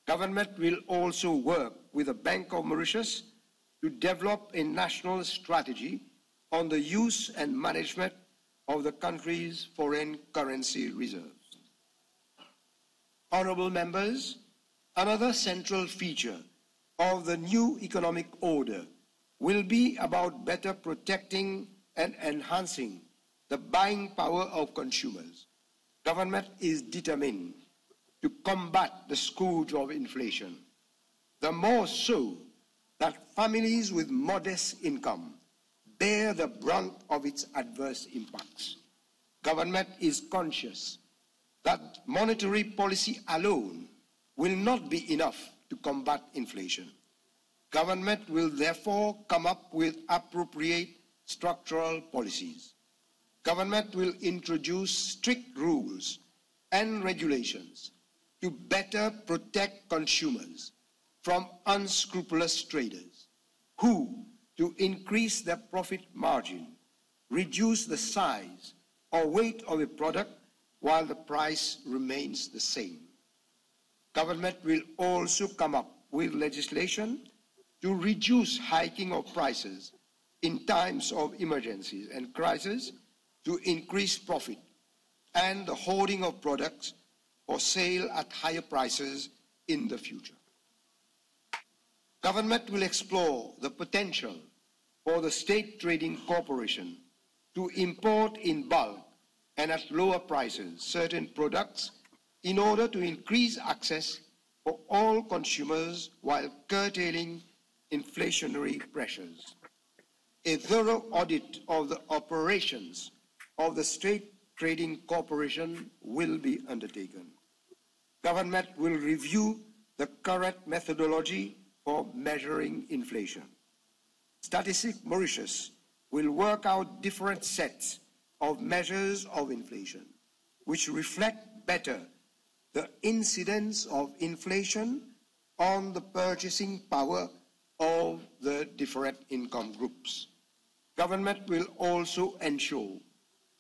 Government will also work with the Bank of Mauritius to develop a national strategy on the use and management of the country's foreign currency reserves. Honorable members, another central feature of the new economic order will be about better protecting and enhancing the buying power of consumers. Government is determined to combat the scourge of inflation, the more so that families with modest income bear the brunt of its adverse impacts. Government is conscious that monetary policy alone will not be enough to combat inflation. Government will therefore come up with appropriate structural policies. Government will introduce strict rules and regulations to better protect consumers from unscrupulous traders who, to increase their profit margin, reduce the size or weight of a product while the price remains the same. Government will also come up with legislation to reduce hiking of prices in times of emergencies and crises to increase profit and the hoarding of products for sale at higher prices in the future. Government will explore the potential for the State Trading Corporation to import in bulk and at lower prices certain products in order to increase access for all consumers while curtailing inflationary pressures. A thorough audit of the operations of the State Trading Corporation will be undertaken. Government will review the current methodology for measuring inflation. Statistics Mauritius will work out different sets of measures of inflation, which reflect better the incidence of inflation on the purchasing power of the different income groups. Government will also ensure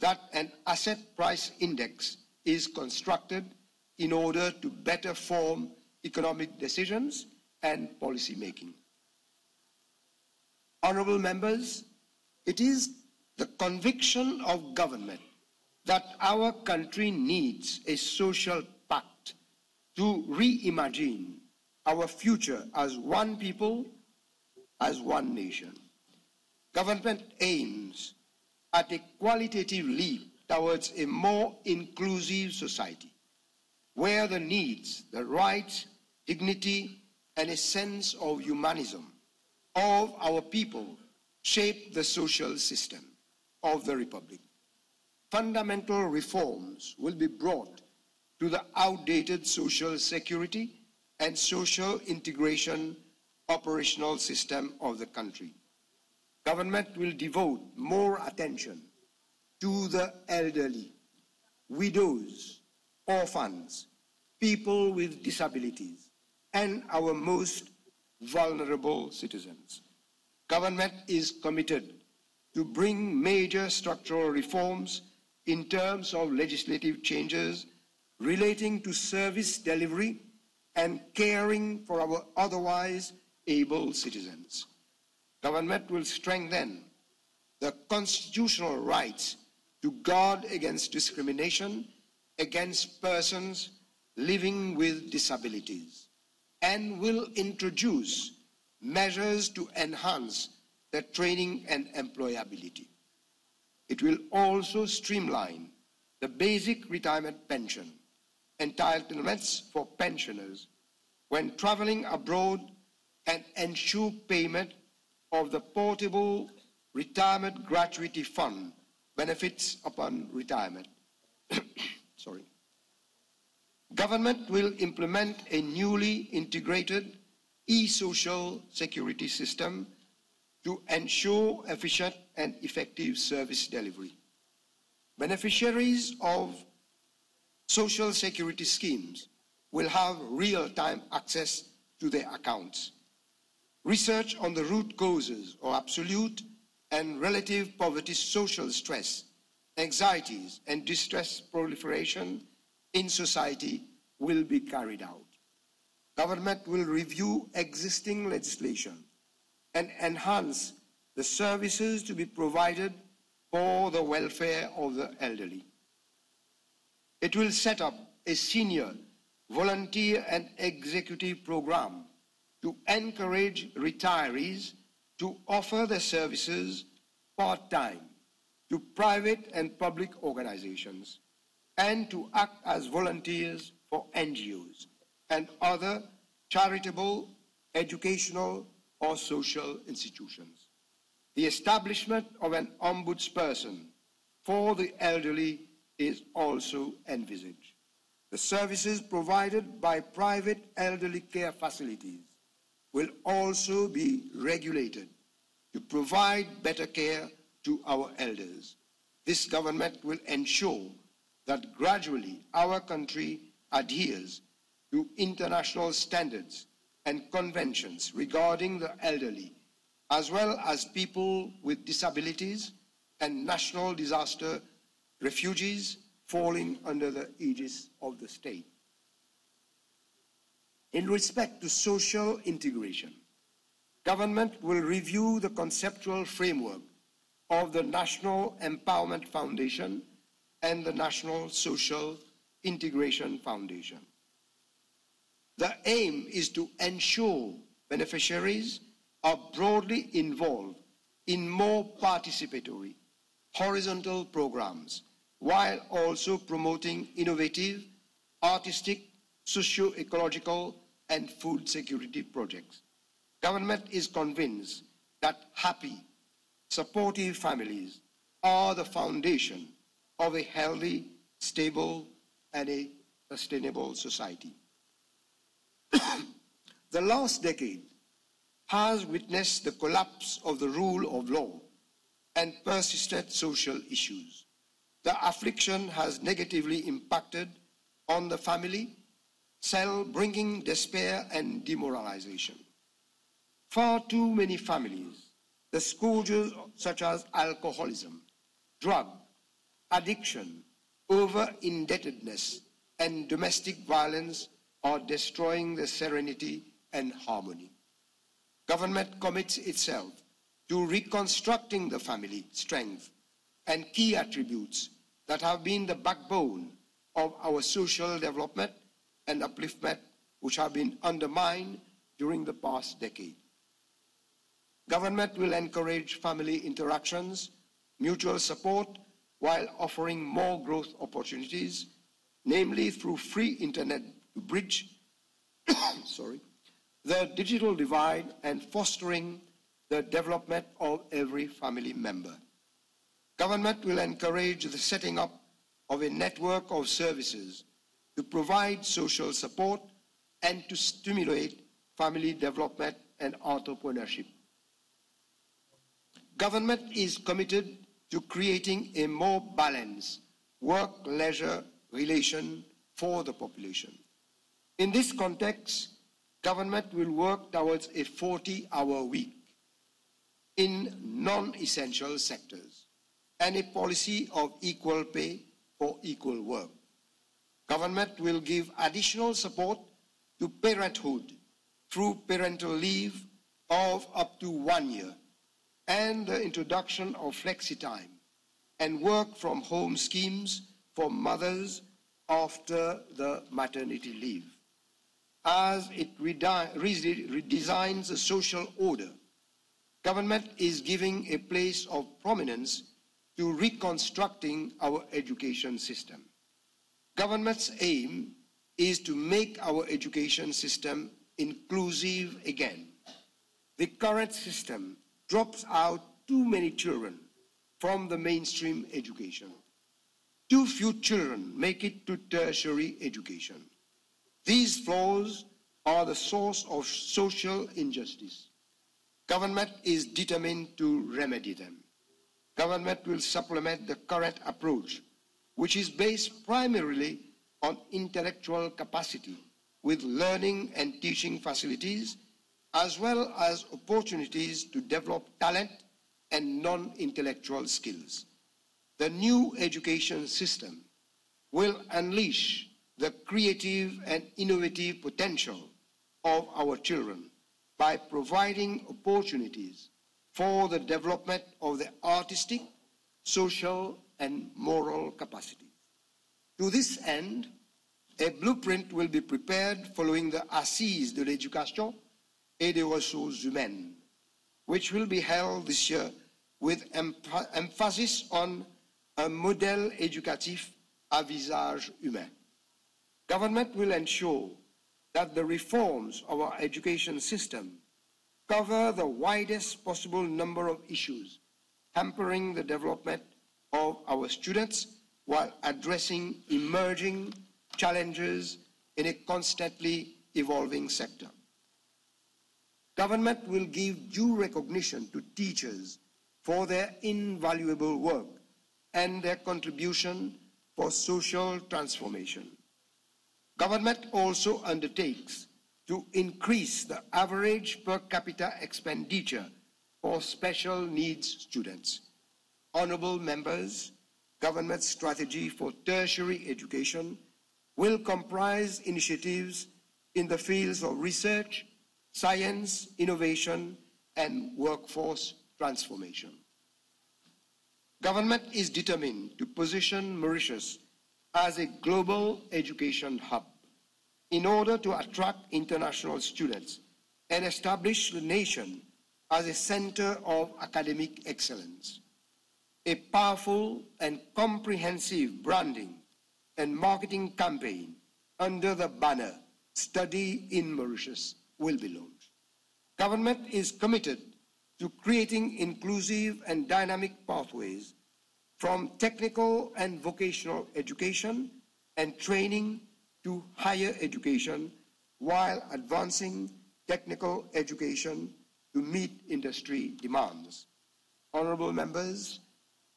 that an asset price index is constructed in order to better form economic decisions and policy making. Honourable members, it is the conviction of government that our country needs a social pact to reimagine our future as one people, as one nation. Government aims at a qualitative leap towards a more inclusive society, where the needs, the rights, dignity, and a sense of humanism of our people shape the social system of the Republic. Fundamental reforms will be brought to the outdated social security and social integration operational system of the country. Government will devote more attention to the elderly, widows, orphans, people with disabilities, and our most vulnerable citizens. Government is committed to bring major structural reforms in terms of legislative changes relating to service delivery and caring for our otherwise able citizens. Government will strengthen the constitutional rights to guard against discrimination against persons living with disabilities, and will introduce measures to enhance their training and employability. It will also streamline the basic retirement pension entitlements for pensioners when traveling abroad and ensure payment of the portable retirement gratuity fund benefits upon retirement. Sorry. Government will implement a newly integrated e-social security system to ensure efficient and effective service delivery. Beneficiaries of social security schemes will have real-time access to their accounts. Research on the root causes of absolute and relative poverty, social stress, anxieties, and distress proliferation in society will be carried out. Government will review existing legislation and enhance the services to be provided for the welfare of the elderly. It will set up a senior volunteer and executive program to encourage retirees to offer their services part-time to private and public organizations and to act as volunteers for NGOs and other charitable, educational, or social institutions. The establishment of an ombudsperson for the elderly is also envisaged. The services provided by private elderly care facilities will also be regulated to provide better care to our elders. This government will ensure that gradually our country adheres to international standards and conventions regarding the elderly, as well as people with disabilities and national disaster refugees falling under the aegis of the state. In respect to social integration, government will review the conceptual framework of the National Empowerment Foundation and the National Social Integration Foundation. The aim is to ensure beneficiaries are broadly involved in more participatory, horizontal programs, while also promoting innovative, artistic, socio-ecological, and food security projects. Government is convinced that happy, supportive families are the foundation of a healthy, stable, and a sustainable society. The last decade has witnessed the collapse of the rule of law and persistent social issues. The affliction has negatively impacted on the family, bringing despair and demoralization. Far too many families, the scourges such as alcoholism, drug, addiction, over-indebtedness, and domestic violence are destroying the serenity and harmony. Government commits itself to reconstructing the family strength and key attributes that have been the backbone of our social development and upliftment, which have been undermined during the past decade. Government will encourage family interactions, mutual support, while offering more growth opportunities, namely through free internet to bridge the digital divide and fostering the development of every family member. Government will encourage the setting up of a network of services to provide social support and to stimulate family development and entrepreneurship. Government is committed to creating a more balanced work-leisure relation for the population. In this context, government will work towards a 40-hour week in non-essential sectors and a policy of equal pay for equal work. Government will give additional support to parenthood through parental leave of up to 1 year and the introduction of flexi-time and work from home schemes for mothers after the maternity leave. As it redesigns the social order, government is giving a place of prominence to reconstructing our education system. Government's aim is to make our education system inclusive again. The current system drops out too many children from the mainstream education. Too few children make it to tertiary education. These flaws are the source of social injustice. Government is determined to remedy them. Government will supplement the current approach, which is based primarily on intellectual capacity, with learning and teaching facilities, as well as opportunities to develop talent and non-intellectual skills. The new education system will unleash the creative and innovative potential of our children by providing opportunities for the development of their artistic, social, and moral capacities. To this end, a blueprint will be prepared following the Assises de l'éducation et des ressources humaines, which will be held this year with emphasis on un modèle éducatif à visage humain. Government will ensure that the reforms of our education system cover the widest possible number of issues, hampering the development of our students while addressing emerging challenges in a constantly evolving sector. Government will give due recognition to teachers for their invaluable work and their contribution for social transformation. Government also undertakes to increase the average per capita expenditure for special needs students. Honorable members, government strategy for tertiary education will comprise initiatives in the fields of research, science, innovation, and workforce transformation. Government is determined to position Mauritius as a global education hub in order to attract international students and establish the nation as a center of academic excellence. A powerful and comprehensive branding and marketing campaign under the banner Study in Mauritius will be launched. Government is committed to creating inclusive and dynamic pathways from technical and vocational education and training to higher education while advancing technical education to meet industry demands. Honorable members,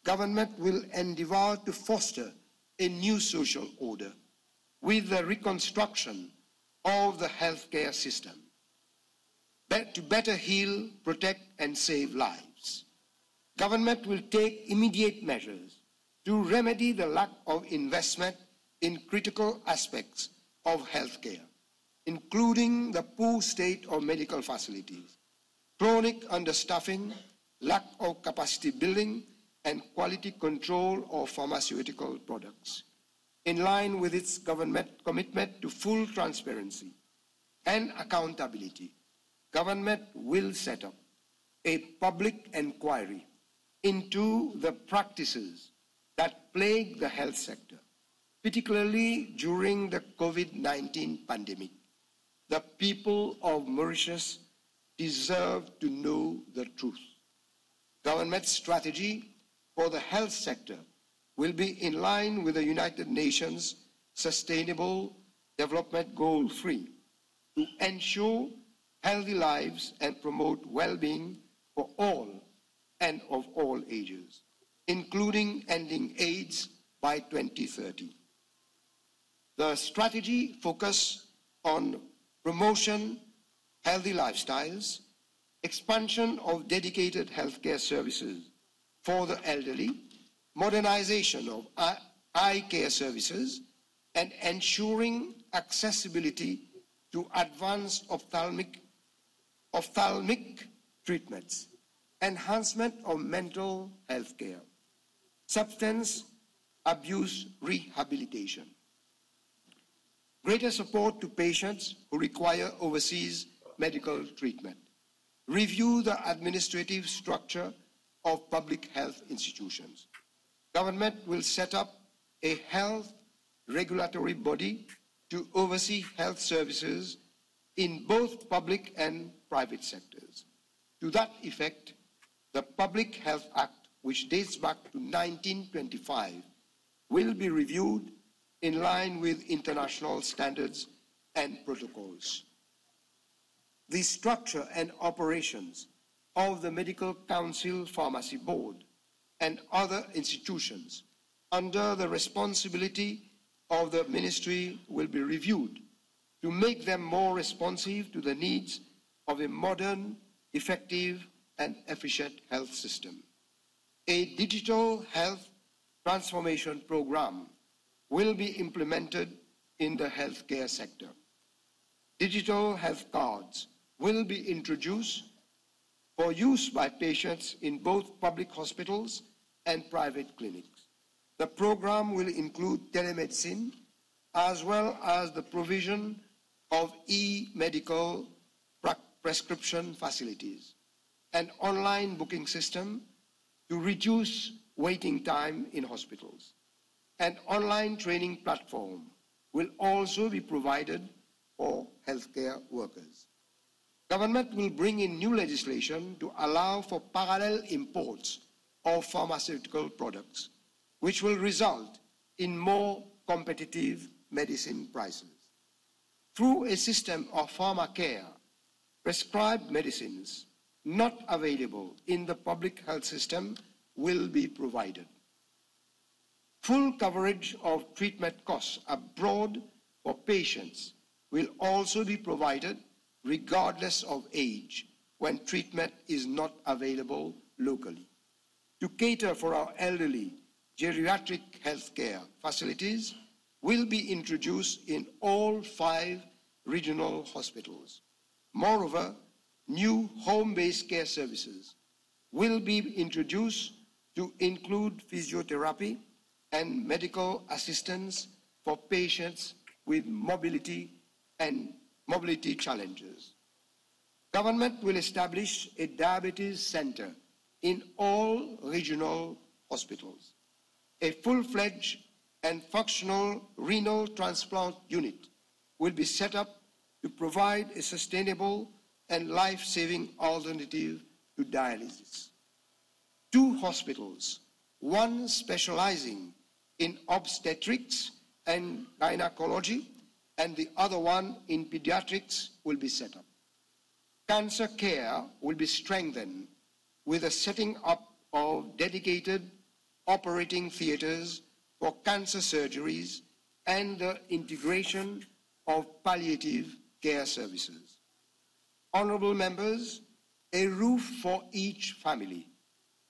government will endeavor to foster a new social order with the reconstruction of the healthcare system to better heal, protect, and save lives. Government will take immediate measures to remedy the lack of investment in critical aspects of healthcare, including the poor state of medical facilities, chronic understaffing, lack of capacity building, and quality control of pharmaceutical products. In line with its government commitment to full transparency and accountability, government will set up a public inquiry into the practices that plague the health sector, particularly during the COVID-19 pandemic. The people of Mauritius deserve to know the truth. Government strategy for the health sector will be in line with the United Nations Sustainable Development Goal 3 to ensure healthy lives and promote well-being for all and of all ages, including ending AIDS by 2030. The strategy focuses on promotion, healthy lifestyles, expansion of dedicated healthcare services for the elderly, modernization of eye care services, and ensuring accessibility to advanced ophthalmic treatments, enhancement of mental health care, substance abuse rehabilitation, greater support to patients who require overseas medical treatment, review the administrative structure of public health institutions. Government will set up a health regulatory body to oversee health services in both public and private sectors. To that effect, the Public Health Act, which dates back to 1925, will be reviewed in line with international standards and protocols. The structure and operations of the Medical Council Pharmacy Board and other institutions under the responsibility of the ministry will be reviewed to make them more responsive to the needs of a modern, effective, and efficient health system. A digital health transformation program will be implemented in the healthcare sector. Digital health cards will be introduced for use by patients in both public hospitals and private clinics. The program will include telemedicine as well as the provision of e-medical prescription facilities, an online booking system to reduce waiting time in hospitals. An online training platform will also be provided for healthcare workers. Government will bring in new legislation to allow for parallel imports of pharmaceutical products, which will result in more competitive medicine prices. Through a system of pharmacare, prescribed medicines not available in the public health system will be provided. Full coverage of treatment costs abroad for patients will also be provided regardless of age when treatment is not available locally. To cater for our elderly, geriatric healthcare facilities will be introduced in all 5 regional hospitals. Moreover, new home-based care services will be introduced to include physiotherapy and medical assistance for patients with mobility challenges. Government will establish a diabetes center in all regional hospitals. A full-fledged and functional renal transplant unit will be set up to provide a sustainable and life-saving alternative to dialysis. 2 hospitals, one specializing in obstetrics and gynecology, and the other one in pediatrics, will be set up. Cancer care will be strengthened with the setting up of dedicated operating theaters for cancer surgeries and the integration of palliative care services. Honorable members, a roof for each family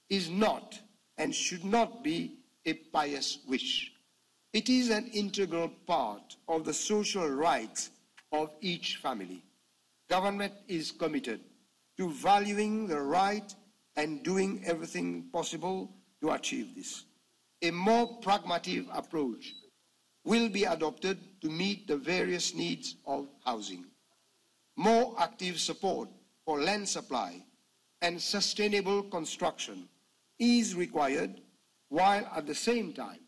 is not and should not be a pious wish. It is an integral part of the social rights of each family. Government is committed to valuing the right and doing everything possible to achieve this. A more pragmatic approach will be adopted to meet the various needs of housing. More active support for land supply and sustainable construction is required, while at the same time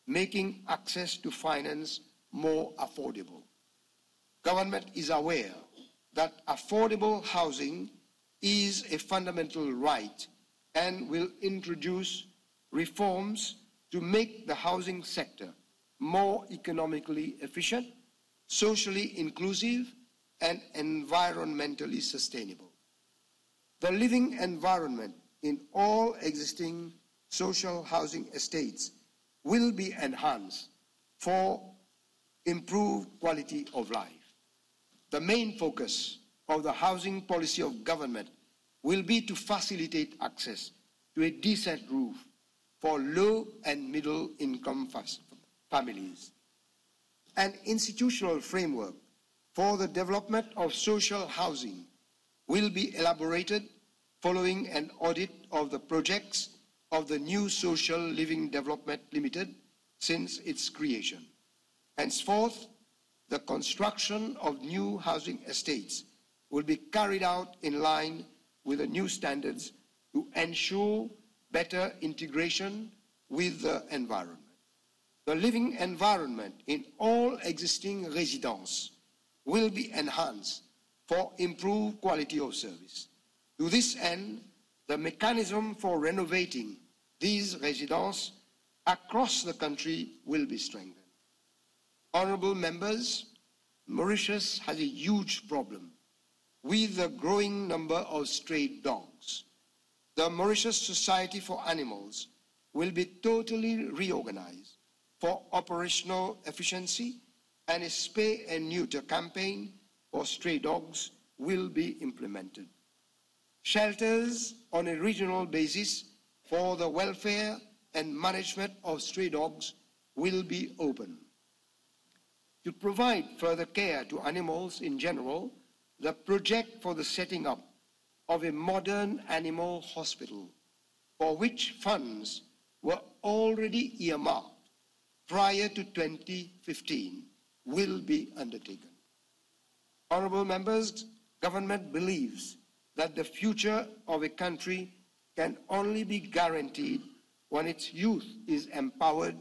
making access to finance more affordable. Government is aware that affordable housing is a fundamental right and will introduce reforms to make the housing sector more economically efficient, socially inclusive, and environmentally sustainable. The living environment in all existing social housing estates will be enhanced for improved quality of life. The main focus of the housing policy of government will be to facilitate access to a decent roof for low and middle income families. An institutional framework for the development of social housing will be elaborated following an audit of the projects of the new Social Living Development Limited since its creation. Henceforth, the construction of new housing estates will be carried out in line with the new standards to ensure better integration with the environment. The living environment in all existing residences will be enhanced for improved quality of service. To this end, the mechanism for renovating these residences across the country will be strengthened. Honourable members, Mauritius has a huge problem with the growing number of stray dogs. The Mauritius Society for Animals will be totally reorganized for operational efficiency, and a spay and neuter campaign for stray dogs will be implemented. Shelters on a regional basis for the welfare and management of stray dogs will be open. To provide further care to animals in general, the project for the setting up of a modern animal hospital, for which funds were already earmarked prior to 2015, will be undertaken. Honourable members, government believes that the future of a country can only be guaranteed when its youth is empowered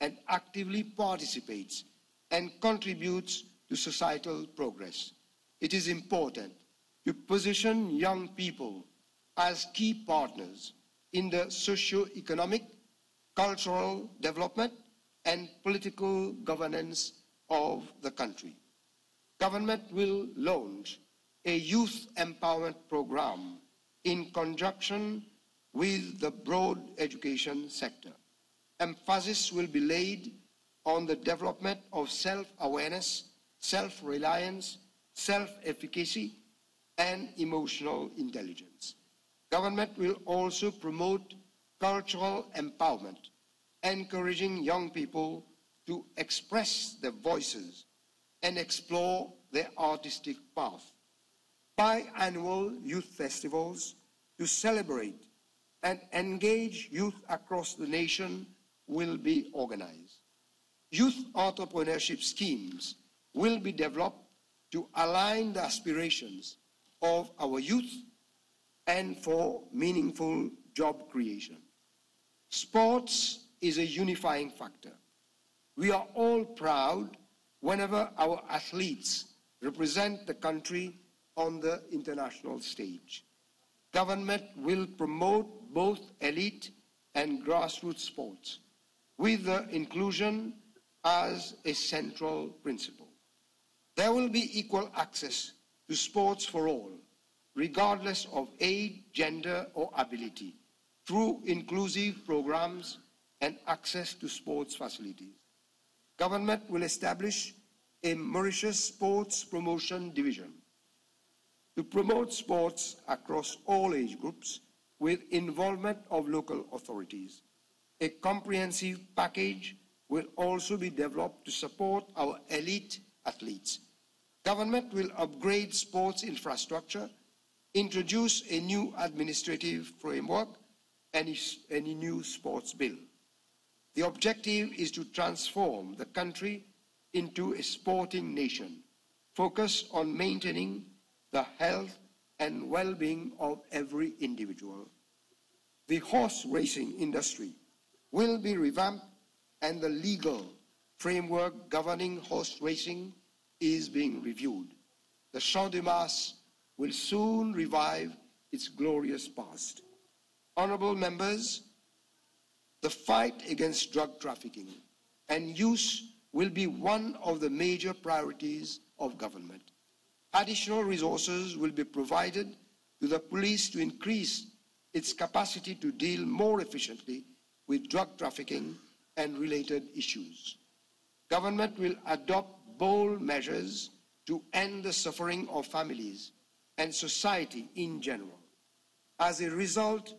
and actively participates and contributes to societal progress. It is important to position young people as key partners in the socio-economic, cultural development and political governance of the country. Government will launch a youth empowerment program in conjunction with the broad education sector. Emphasis will be laid on the development of self-awareness, self-reliance, self-efficacy, and emotional intelligence. Government will also promote cultural empowerment, encouraging young people to express their voices and explore their artistic path. Biannual youth festivals to celebrate and engage youth across the nation will be organized. Youth entrepreneurship schemes will be developed to align the aspirations of our youth and for meaningful job creation. Sports is a unifying factor. We are all proud whenever our athletes represent the country on the international stage. Government will promote both elite and grassroots sports, with the inclusion as a central principle. There will be equal access to sports for all, regardless of age, gender, or ability, through inclusive programs and access to sports facilities. Government will establish a Mauritius Sports Promotion Division to promote sports across all age groups with involvement of local authorities. A comprehensive package will also be developed to support our elite athletes. Government will upgrade sports infrastructure, introduce a new administrative framework, and a new sports bill. The objective is to transform the country into a sporting nation, focused on maintaining the health and well-being of every individual. The horse racing industry will be revamped, and the legal framework governing horse racing is being reviewed. The Champ de Mars will soon revive its glorious past. Honorable members, the fight against drug trafficking and use will be one of the major priorities of government. Additional resources will be provided to the police to increase its capacity to deal more efficiently with drug trafficking and related issues. Government will adopt bold measures to end the suffering of families and society in general. As a result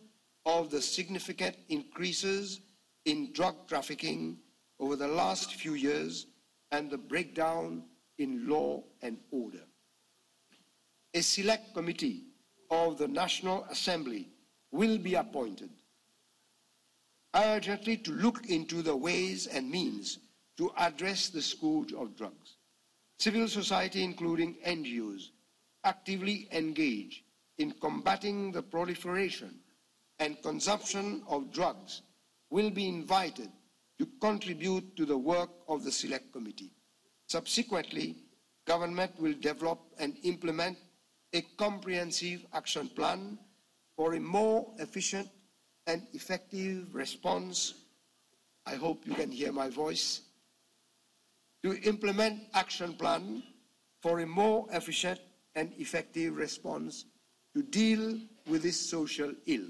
of the significant increases in drug trafficking over the last few years and the breakdown in law and order, a select committee of the National Assembly will be appointed urgently to look into the ways and means to address the scourge of drugs. Civil society, including NGOs, actively engage in combating the proliferation and consumption of drugs will be invited to contribute to the work of the Select Committee. Subsequently, government will develop and implement a comprehensive action plan for a more efficient and effective response. I hope you can hear my voice. To implement action plan for a more efficient and effective response to deal with this social ill.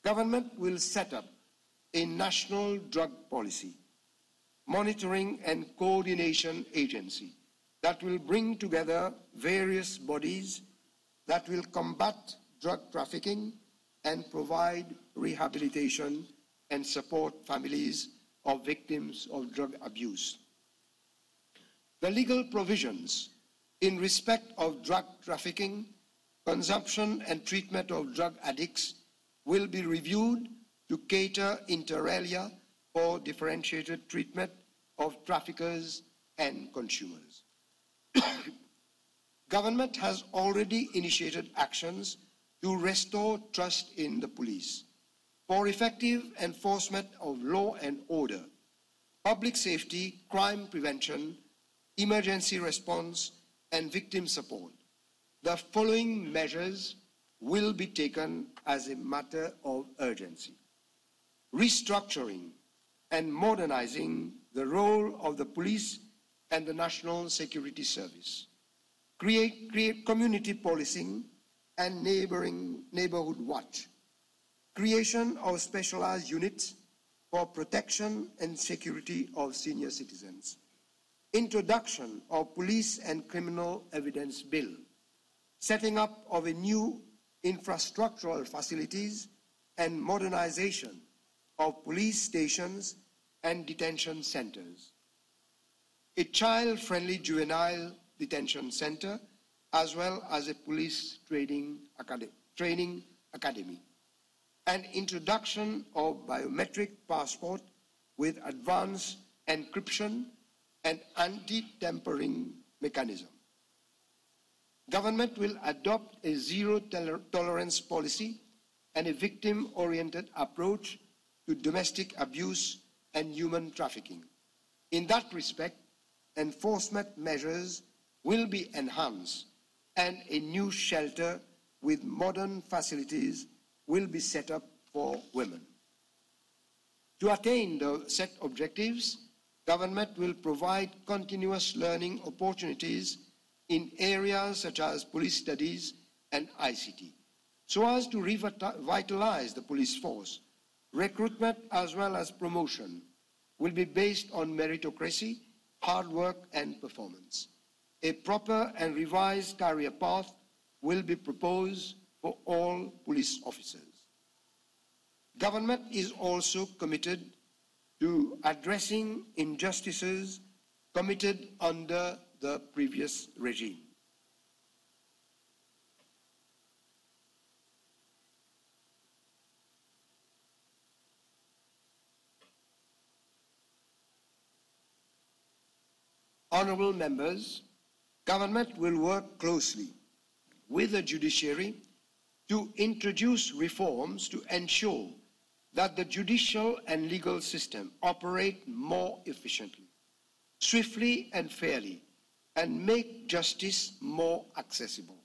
Government will set up a national drug policy, monitoring and coordination agency that will bring together various bodies that will combat drug trafficking and provide rehabilitation and support families of victims of drug abuse. The legal provisions in respect of drug trafficking, consumption and treatment of drug addicts will be reviewed to cater inter alia for differentiated treatment of traffickers and consumers. Government has already initiated actions to restore trust in the police. For effective enforcement of law and order, public safety, crime prevention, emergency response, and victim support, the following measures will be taken as a matter of urgency. Restructuring and modernizing the role of the police and the National Security Service. Create community policing and neighborhood watch. Creation of specialized units for protection and security of senior citizens. Introduction of police and criminal evidence bill. Setting up of a new infrastructural facilities and modernization of police stations and detention centers. A child-friendly juvenile detention center, as well as a police training academy. An introduction of biometric passport with advanced encryption and anti-tampering mechanism. Government will adopt a zero-tolerance policy and a victim-oriented approach to domestic abuse and human trafficking. In that respect, enforcement measures will be enhanced and a new shelter with modern facilities will be set up for women. To attain the set objectives, government will provide continuous learning opportunities in areas such as police studies and ICT, so as to revitalize the police force. Recruitment as well as promotion will be based on meritocracy, hard work, and performance. A proper and revised career path will be proposed for all police officers. Government is also committed to addressing injustices committed under the previous regime. Honourable members, government will work closely with the judiciary to introduce reforms to ensure that the judicial and legal system operate more efficiently, swiftly and fairly, and make justice more accessible.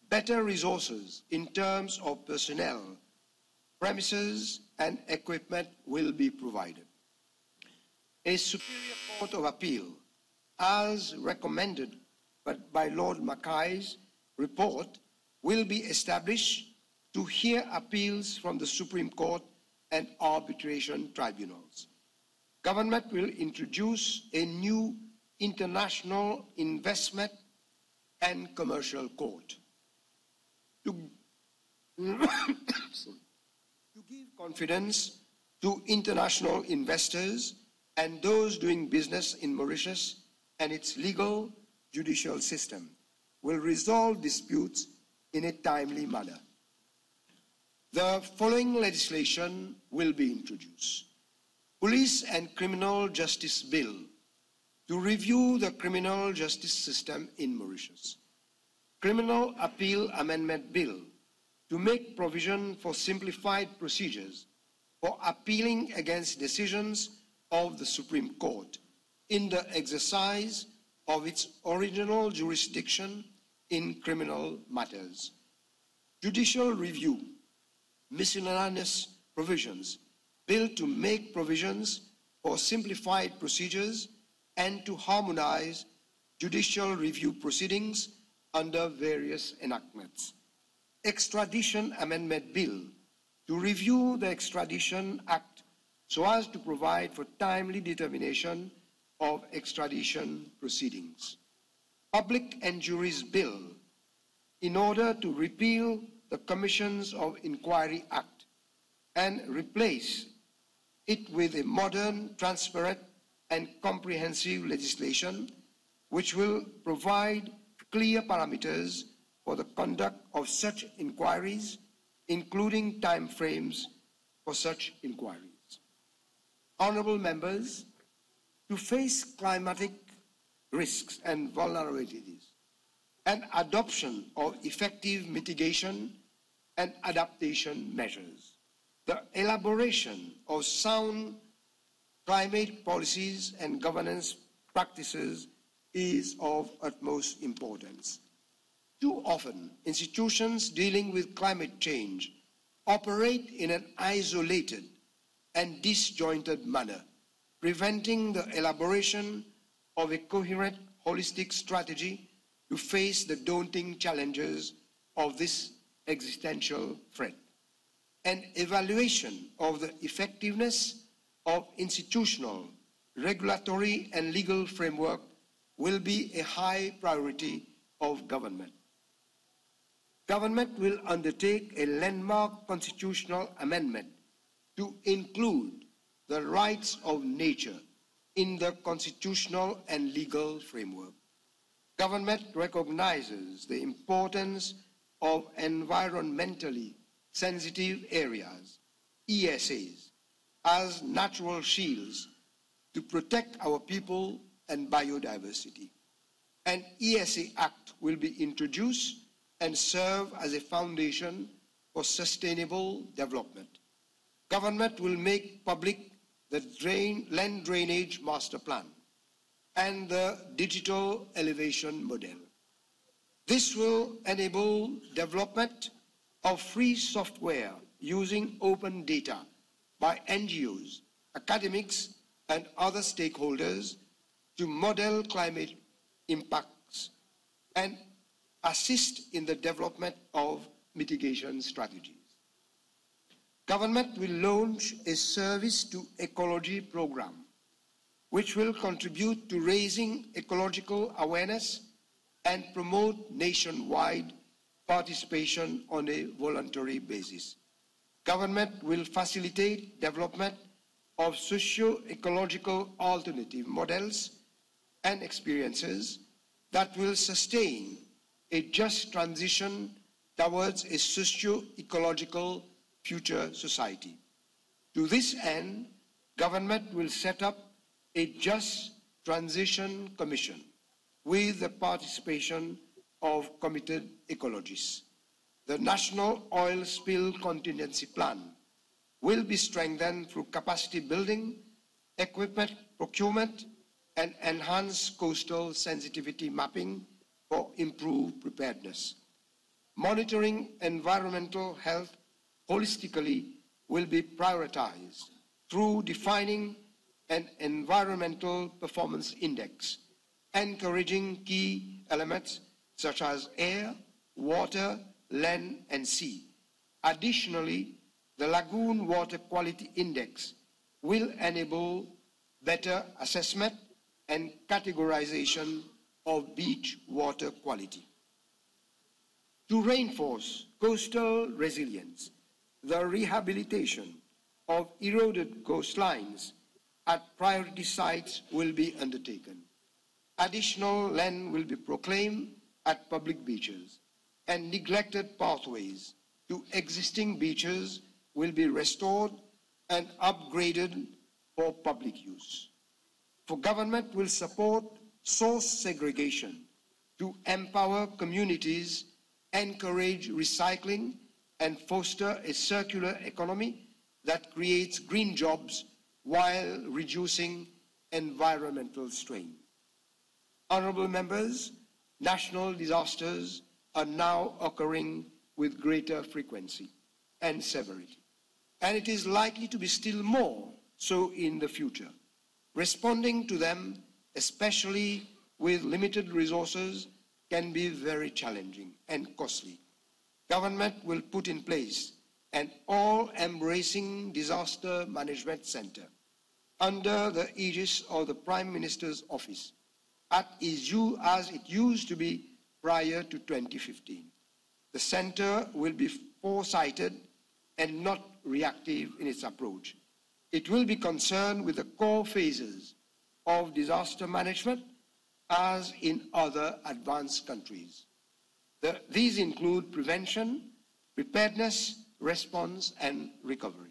Better resources in terms of personnel, premises, and equipment will be provided. A Superior Court of Appeal, as recommended by Lord Mackay's report, will be established to hear appeals from the Supreme Court and arbitration tribunals. Government will introduce a new international investment and commercial court to give confidence to international investors and those doing business in Mauritius and its legal judicial system, will resolve disputes in a timely manner. The following legislation will be introduced. Police and Criminal Justice Bill to review the criminal justice system in Mauritius. Criminal Appeal Amendment Bill to make provision for simplified procedures for appealing against decisions of the Supreme Court in the exercise of its original jurisdiction in criminal matters. Judicial Review, miscellaneous provisions, bill to make provisions for simplified procedures and to harmonize judicial review proceedings under various enactments. Extradition Amendment Bill to review the Extradition Act so as to provide for timely determination of extradition proceedings. Public Injuries Bill in order to repeal the Commissions of Inquiry Act and replace it with a modern, transparent, and comprehensive legislation which will provide clear parameters for the conduct of such inquiries, including timeframes for such inquiries. Honourable members, to face climatic risks and vulnerabilities, and adoption of effective mitigation and adaptation measures, the elaboration of sound climate policies and governance practices is of utmost importance. Too often, institutions dealing with climate change operate in an isolated and disjointed manner, preventing the elaboration of a coherent, holistic strategy to face the daunting challenges of this existential threat. An evaluation of the effectiveness of institutional, regulatory, and legal framework will be a high priority of government. Government will undertake a landmark constitutional amendment to include the rights of nature in the constitutional and legal framework. Government recognizes the importance of environmentally sensitive areas, ESAs, as natural shields to protect our people and biodiversity. An ESA Act will be introduced and serve as a foundation for sustainable development. Government will make public the land drainage master plan and the digital elevation model. This will enable development of free software using open data by NGOs, academics, and other stakeholders to model climate impacts and assist in the development of mitigation strategies. Government will launch a Service to Ecology program, which will contribute to raising ecological awareness and promote nationwide participation on a voluntary basis. Government will facilitate development of socio-ecological alternative models and experiences that will sustain a just transition towards a socio-ecological future society. To this end, government will set up a Just Transition Commission with the participation of committed ecologists. The National Oil Spill Contingency Plan will be strengthened through capacity building, equipment procurement, and enhanced coastal sensitivity mapping for improved preparedness. Monitoring environmental health holistically will be prioritized through defining an environmental performance index, encouraging key elements such as air, water, land, and sea. Additionally, the Lagoon Water Quality Index will enable better assessment and categorization of beach water quality. To reinforce coastal resilience, the rehabilitation of eroded coastlines at priority sites will be undertaken. Additional land will be proclaimed at public beaches, and neglected pathways to existing beaches will be restored and upgraded for public use. For government will support source segregation to empower communities, encourage recycling, and foster a circular economy that creates green jobs while reducing environmental strain. Honorable members, national disasters are now occurring with greater frequency and severity, and it is likely to be still more so in the future. Responding to them, especially with limited resources, can be very challenging and costly. Government will put in place an all-embracing disaster management center under the aegis of the Prime Minister's office, as it used to be prior to 2015. The center will be foresighted and not reactive in its approach. It will be concerned with the core phases of disaster management as in other advanced countries. These include prevention, preparedness, response, and recovery.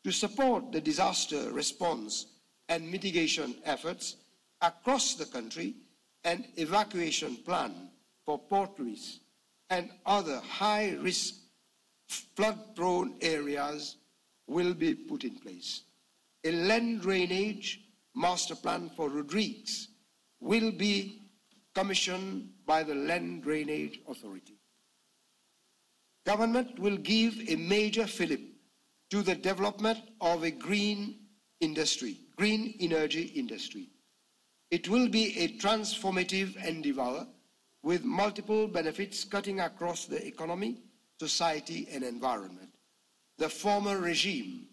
To support the disaster response and mitigation efforts across the country, an evacuation plan for portaries and other high-risk flood-prone areas will be put in place. A land drainage master plan for Rodrigues will be commissioned by the Land Drainage Authority. Government will give a major fillip to the development of a green energy industry. It will be a transformative endeavor with multiple benefits cutting across the economy, society, and environment. The former regime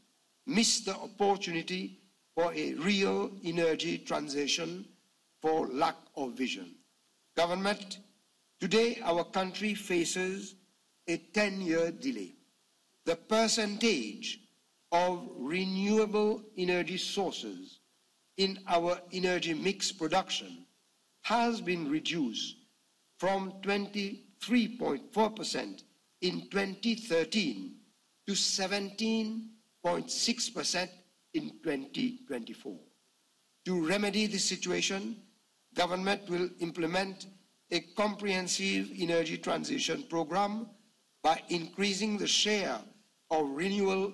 missed the opportunity for a real energy transition for lack of vision. Government, today our country faces a 10-year delay. The percentage of renewable energy sources in our energy mix production has been reduced from 23.4% in 2013 to 17.6% in 2024. To remedy this situation, government will implement a comprehensive energy transition program by increasing the share of renewable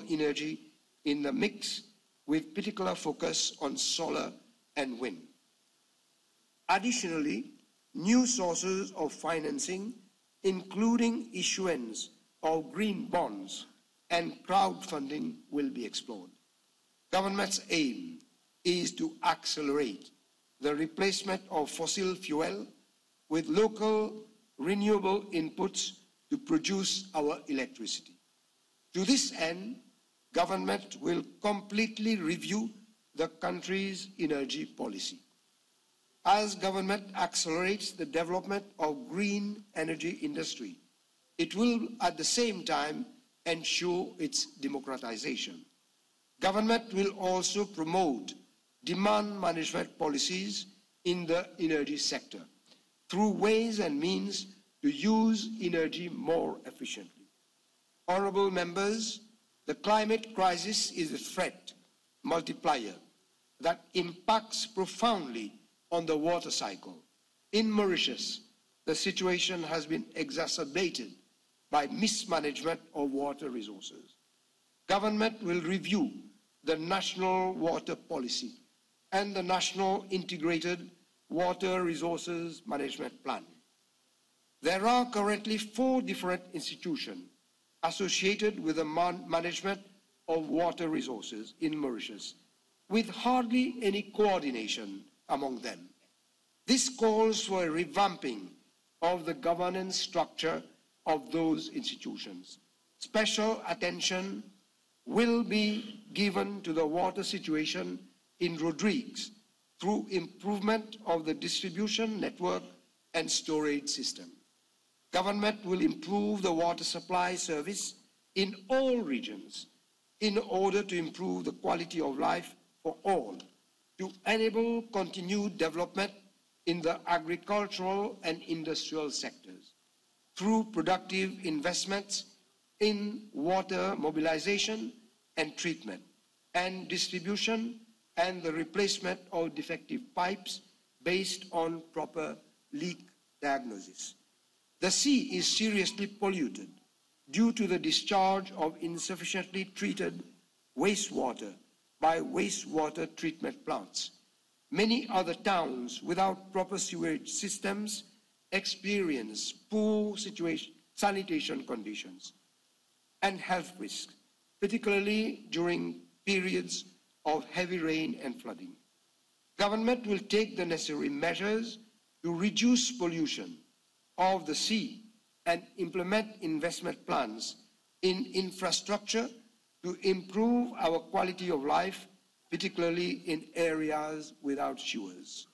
energy in the mix, with particular focus on solar and wind. Additionally, new sources of financing, including issuance of green bonds and crowdfunding, will be explored. Government's aim is to accelerate the replacement of fossil fuel with local renewable inputs to produce our electricity. To this end, government will completely review the country's energy policy. As government accelerates the development of green energy industry, it will at the same time ensure its democratization. Government will also promote demand management policies in the energy sector through ways and means to use energy more efficiently. Honorable members, the climate crisis is a threat multiplier that impacts profoundly on the water cycle. In Mauritius, the situation has been exacerbated by mismanagement of water resources. Government will review the National Water Policy and the National Integrated Water Resources Management Plan. There are currently 4 different institutions associated with the management of water resources in Mauritius, with hardly any coordination among them. This calls for a revamping of the governance structure of those institutions. Special attention will be given to the water situation in Rodrigues through improvement of the distribution network and storage system. Government will improve the water supply service in all regions in order to improve the quality of life for all, to enable continued development in the agricultural and industrial sectors through productive investments in water mobilization and treatment and distribution and the replacement of defective pipes based on proper leak diagnosis. The sea is seriously polluted due to the discharge of insufficiently treated wastewater by wastewater treatment plants. Many other towns without proper sewage systems experience poor sanitation conditions and health risks, particularly during periods of heavy rain and flooding. Government will take the necessary measures to reduce pollution of the sea and implement investment plans in infrastructure to improve our quality of life, particularly in areas without sewers.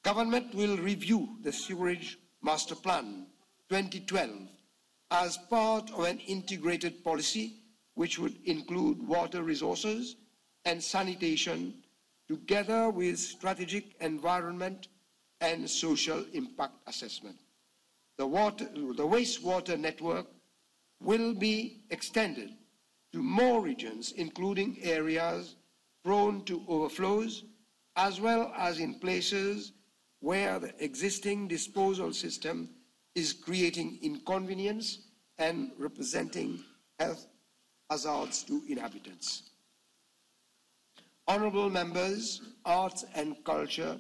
Government will review the Sewerage Master Plan 2012 as part of an integrated policy which would include water resources and sanitation together with strategic environment and social impact assessment. The wastewater network will be extended to more regions, including areas prone to overflows, as well as in places where the existing disposal system is creating inconvenience and representing health hazards to inhabitants. Honorable members, arts and culture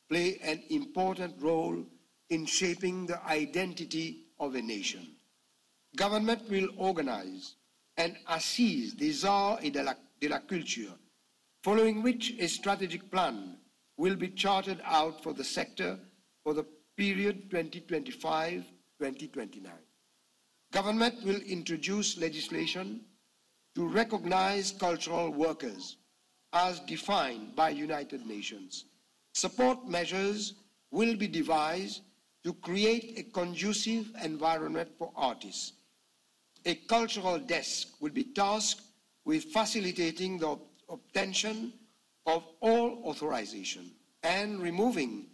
play an important role in shaping the identity of a nation. Government will organize and assise des arts et de la culture, following which a strategic plan will be charted out for the sector for the period 2025-2029. Government will introduce legislation to recognize cultural workers as defined by United Nations. Support measures will be devised to create a conducive environment for artists. A cultural desk will be tasked with facilitating the obtention of all authorization and removing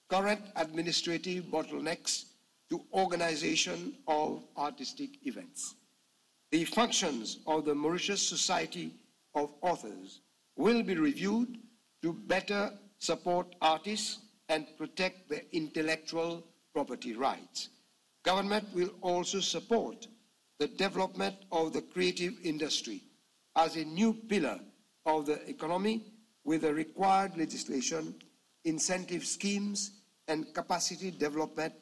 current administrative bottlenecks to organization of artistic events. The functions of the Mauritius Society of Authors will be reviewed to better support artists and protect their intellectual property rights. Government will also support the development of the creative industry as a new pillar of the economy with the required legislation, incentive schemes, and capacity development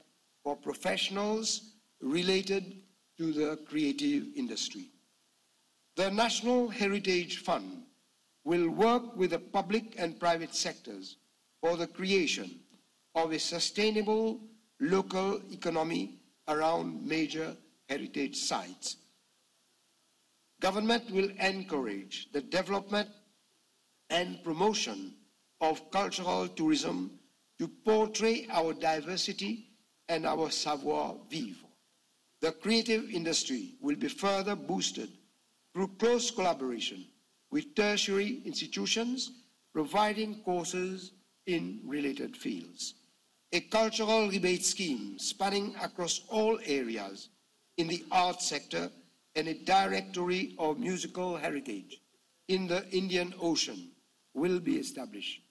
for professionals related to the creative industry. The National Heritage Fund will work with the public and private sectors for the creation of a sustainable local economy around major heritage sites. Government will encourage the development and promotion of cultural tourism to portray our diversity and our savoir-vivre. The creative industry will be further boosted through close collaboration with tertiary institutions providing courses in related fields. A cultural rebate scheme spanning across all areas in the arts sector and a directory of musical heritage in the Indian Ocean will be established.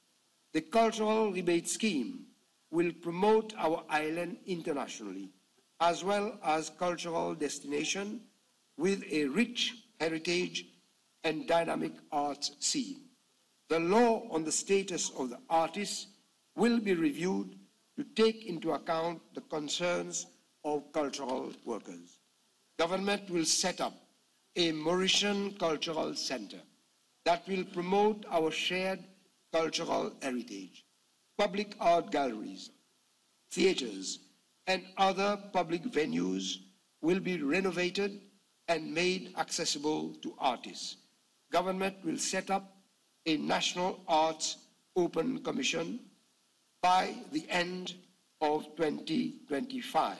The cultural rebate scheme will promote our island internationally, as well as cultural destination with a rich heritage and dynamic arts scene. The law on the status of the artists will be reviewed to take into account the concerns of cultural workers. Government will set up a Mauritian Cultural Center that will promote our shared cultural heritage. Public art galleries, theaters, and other public venues will be renovated and made accessible to artists. Government will set up a National Arts Open Commission by the end of 2025.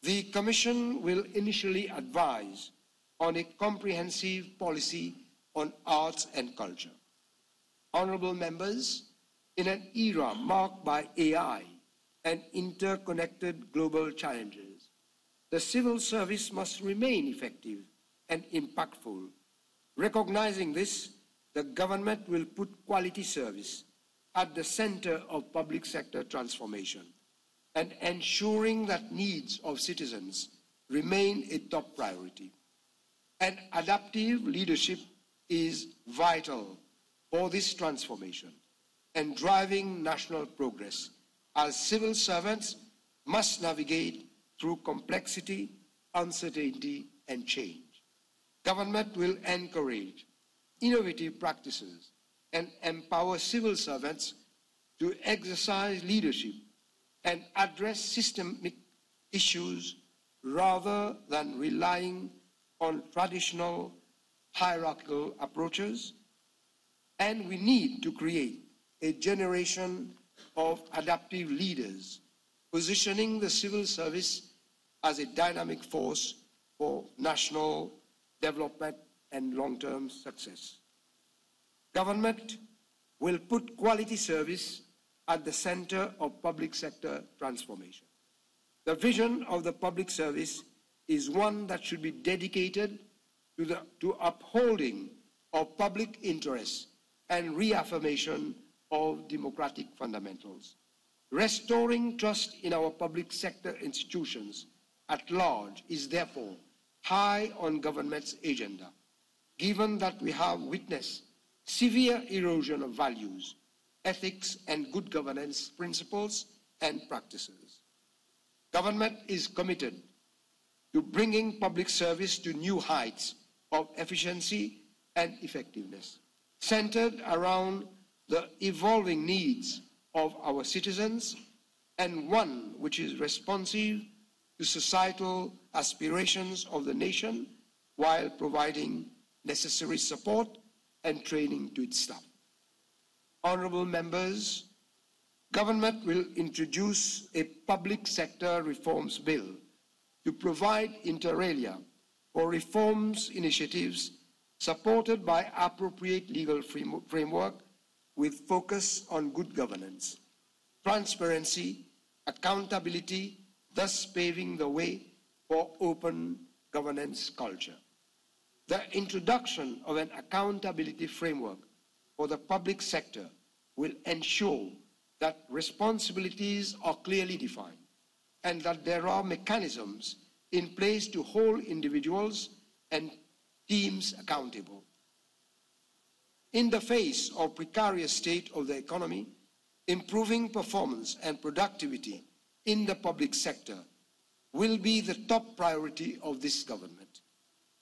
The Commission will initially advise on a comprehensive policy on arts and culture. Honorable members, in an era marked by AI and interconnected global challenges, the civil service must remain effective and impactful. Recognizing this, the government will put quality service at the center of public sector transformation and ensuring that needs of citizens remain a top priority. And adaptive leadership is vital for this transformation and driving national progress, as civil servants must navigate through complexity, uncertainty, and change. Government will encourage innovative practices and empower civil servants to exercise leadership and address systemic issues rather than relying on traditional hierarchical approaches. And we need to create a generation of adaptive leaders, positioning the civil service as a dynamic force for national development and long-term success. Government will put quality service at the center of public sector transformation. The vision of the public service is one that should be dedicated to upholding of public interest and reaffirmation of democratic fundamentals. Restoring trust in our public sector institutions at large is therefore high on government's agenda, given that we have witnessed severe erosion of values, ethics, and good governance principles and practices. Government is committed to bringing public service to new heights of efficiency and effectiveness, centered around the evolving needs of our citizens, and one which is responsive to societal aspirations of the nation while providing necessary support and training to its staff. Honorable members, government will introduce a public sector reforms bill to provide inter alia for reforms initiatives supported by appropriate legal framework with focus on good governance, transparency, accountability, thus paving the way for open governance culture. The introduction of an accountability framework for the public sector will ensure that responsibilities are clearly defined and that there are mechanisms in place to hold individuals and teams accountable. In the face of precarious state of the economy, improving performance and productivity in the public sector will be the top priority of this government.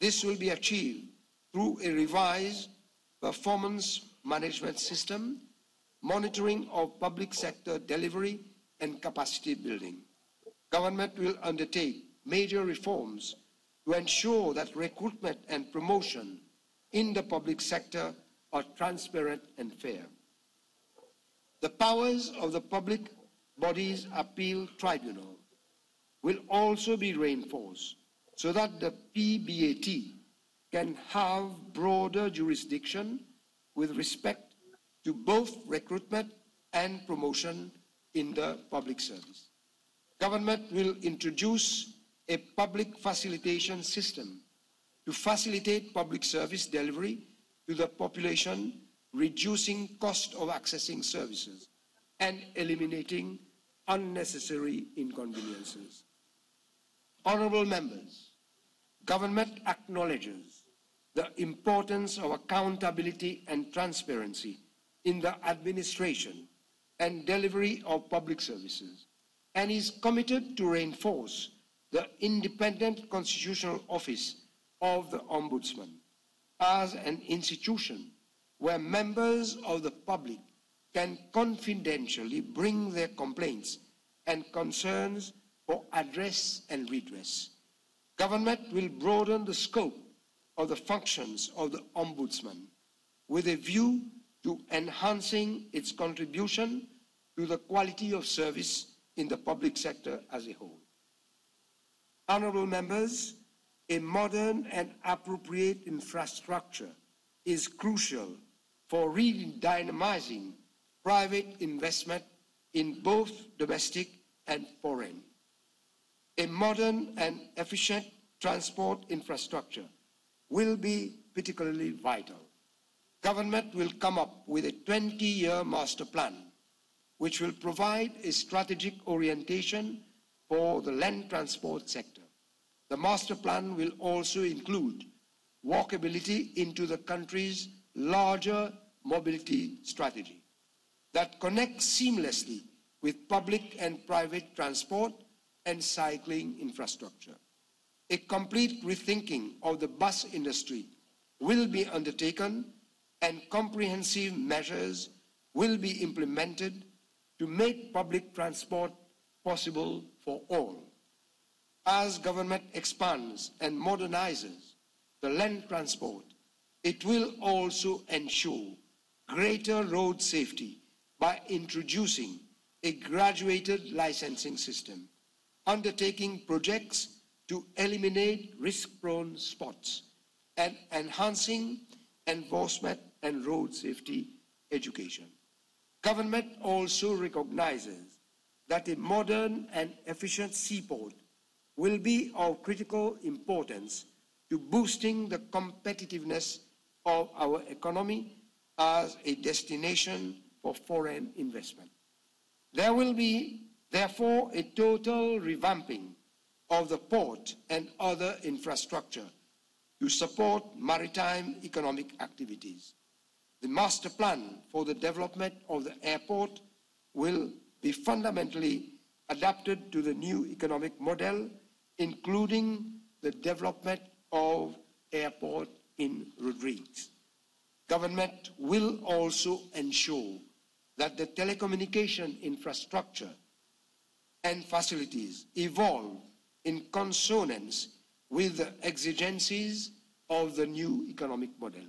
This will be achieved through a revised performance management system, monitoring of public sector delivery, and capacity building. Government will undertake major reforms to ensure that recruitment and promotion in the public sector are transparent and fair. The powers of the Public Bodies Appeal Tribunal will also be reinforced so that the PBAT can have broader jurisdiction with respect to both recruitment and promotion in the public service. Government will introduce a public facilitation system to facilitate public service delivery to the population, reducing cost of accessing services and eliminating unnecessary inconveniences. Honourable members, government acknowledges the importance of accountability and transparency in the administration and delivery of public services and is committed to reinforce the independent constitutional office of the Ombudsman as an institution where members of the public can confidentially bring their complaints and concerns for address and redress. Government will broaden the scope of the functions of the Ombudsman with a view to enhancing its contribution to the quality of service in the public sector as a whole. Honourable members, a modern and appropriate infrastructure is crucial for redynamizing private investment in both domestic and foreign. A modern and efficient transport infrastructure will be particularly vital. Government will come up with a 20-year master plan which will provide a strategic orientation for the land transport sector. The master plan will also include walkability into the country's larger mobility strategy that connects seamlessly with public and private transport and cycling infrastructure. A complete rethinking of the bus industry will be undertaken and comprehensive measures will be implemented to make public transport possible for all. As government expands and modernizes the land transport, it will also ensure greater road safety by introducing a graduated licensing system, undertaking projects to eliminate risk-prone spots, and enhancing enforcement and road safety education. Government also recognizes that a modern and efficient seaport will be of critical importance to boosting the competitiveness of our economy as a destination for foreign investment. There will be, therefore, a total revamping of the port and other infrastructure to support maritime economic activities. The master plan for the development of the airport will be fundamentally adapted to the new economic model, including the development of airport in Rodrigues. Government will also ensure that the telecommunication infrastructure and facilities evolve in consonance with the exigencies of the new economic model.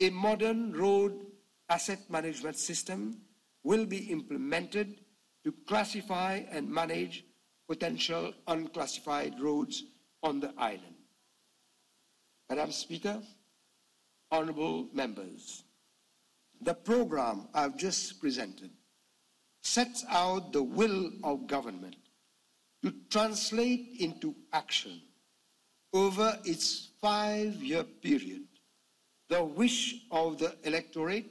A modern road asset management system will be implemented to classify and manage potential unclassified roads on the island. Madam Speaker, honourable members, the programme I've just presented sets out the will of government to translate into action over its 5-year period the wish of the electorate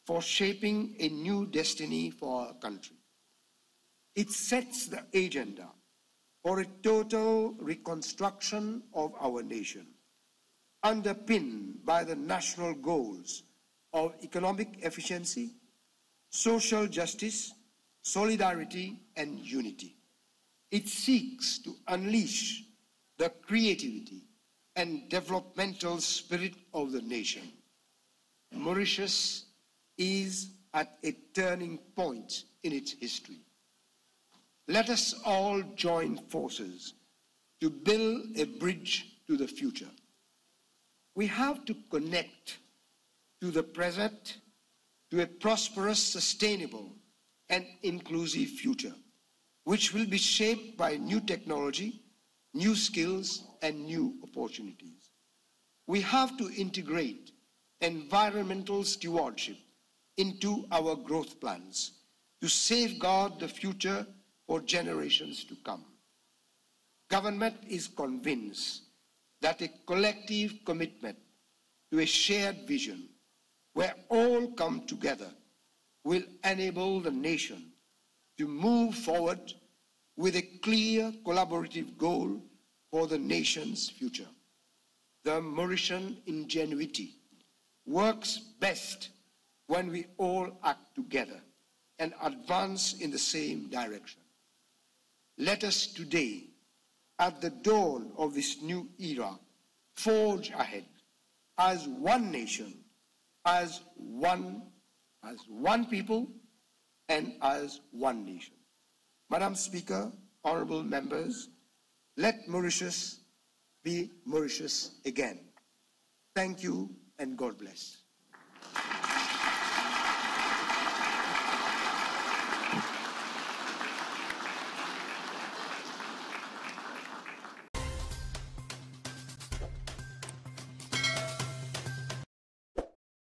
for shaping a new destiny for our country. It sets the agenda for a total reconstruction of our nation, underpinned by the national goals of economic efficiency, social justice, solidarity, and unity. It seeks to unleash the creativity and developmental spirit of the nation. Mauritius is at a turning point in its history. Let us all join forces to build a bridge to the future. We have to connect to the present, to a prosperous, sustainable, and inclusive future. which will be shaped by new technology, new skills, and new opportunities. We have to integrate environmental stewardship into our growth plans to safeguard the future for generations to come. Government is convinced that a collective commitment to a shared vision where all come together will enable the nation to move forward with a clear collaborative goal for the nation's future. The Mauritian ingenuity works best when we all act together and advance in the same direction. Let us today, at the dawn of this new era, forge ahead as one nation, as one people, and as one nation. Madam Speaker, honorable members, let Mauritius be Mauritius again. Thank you and God bless.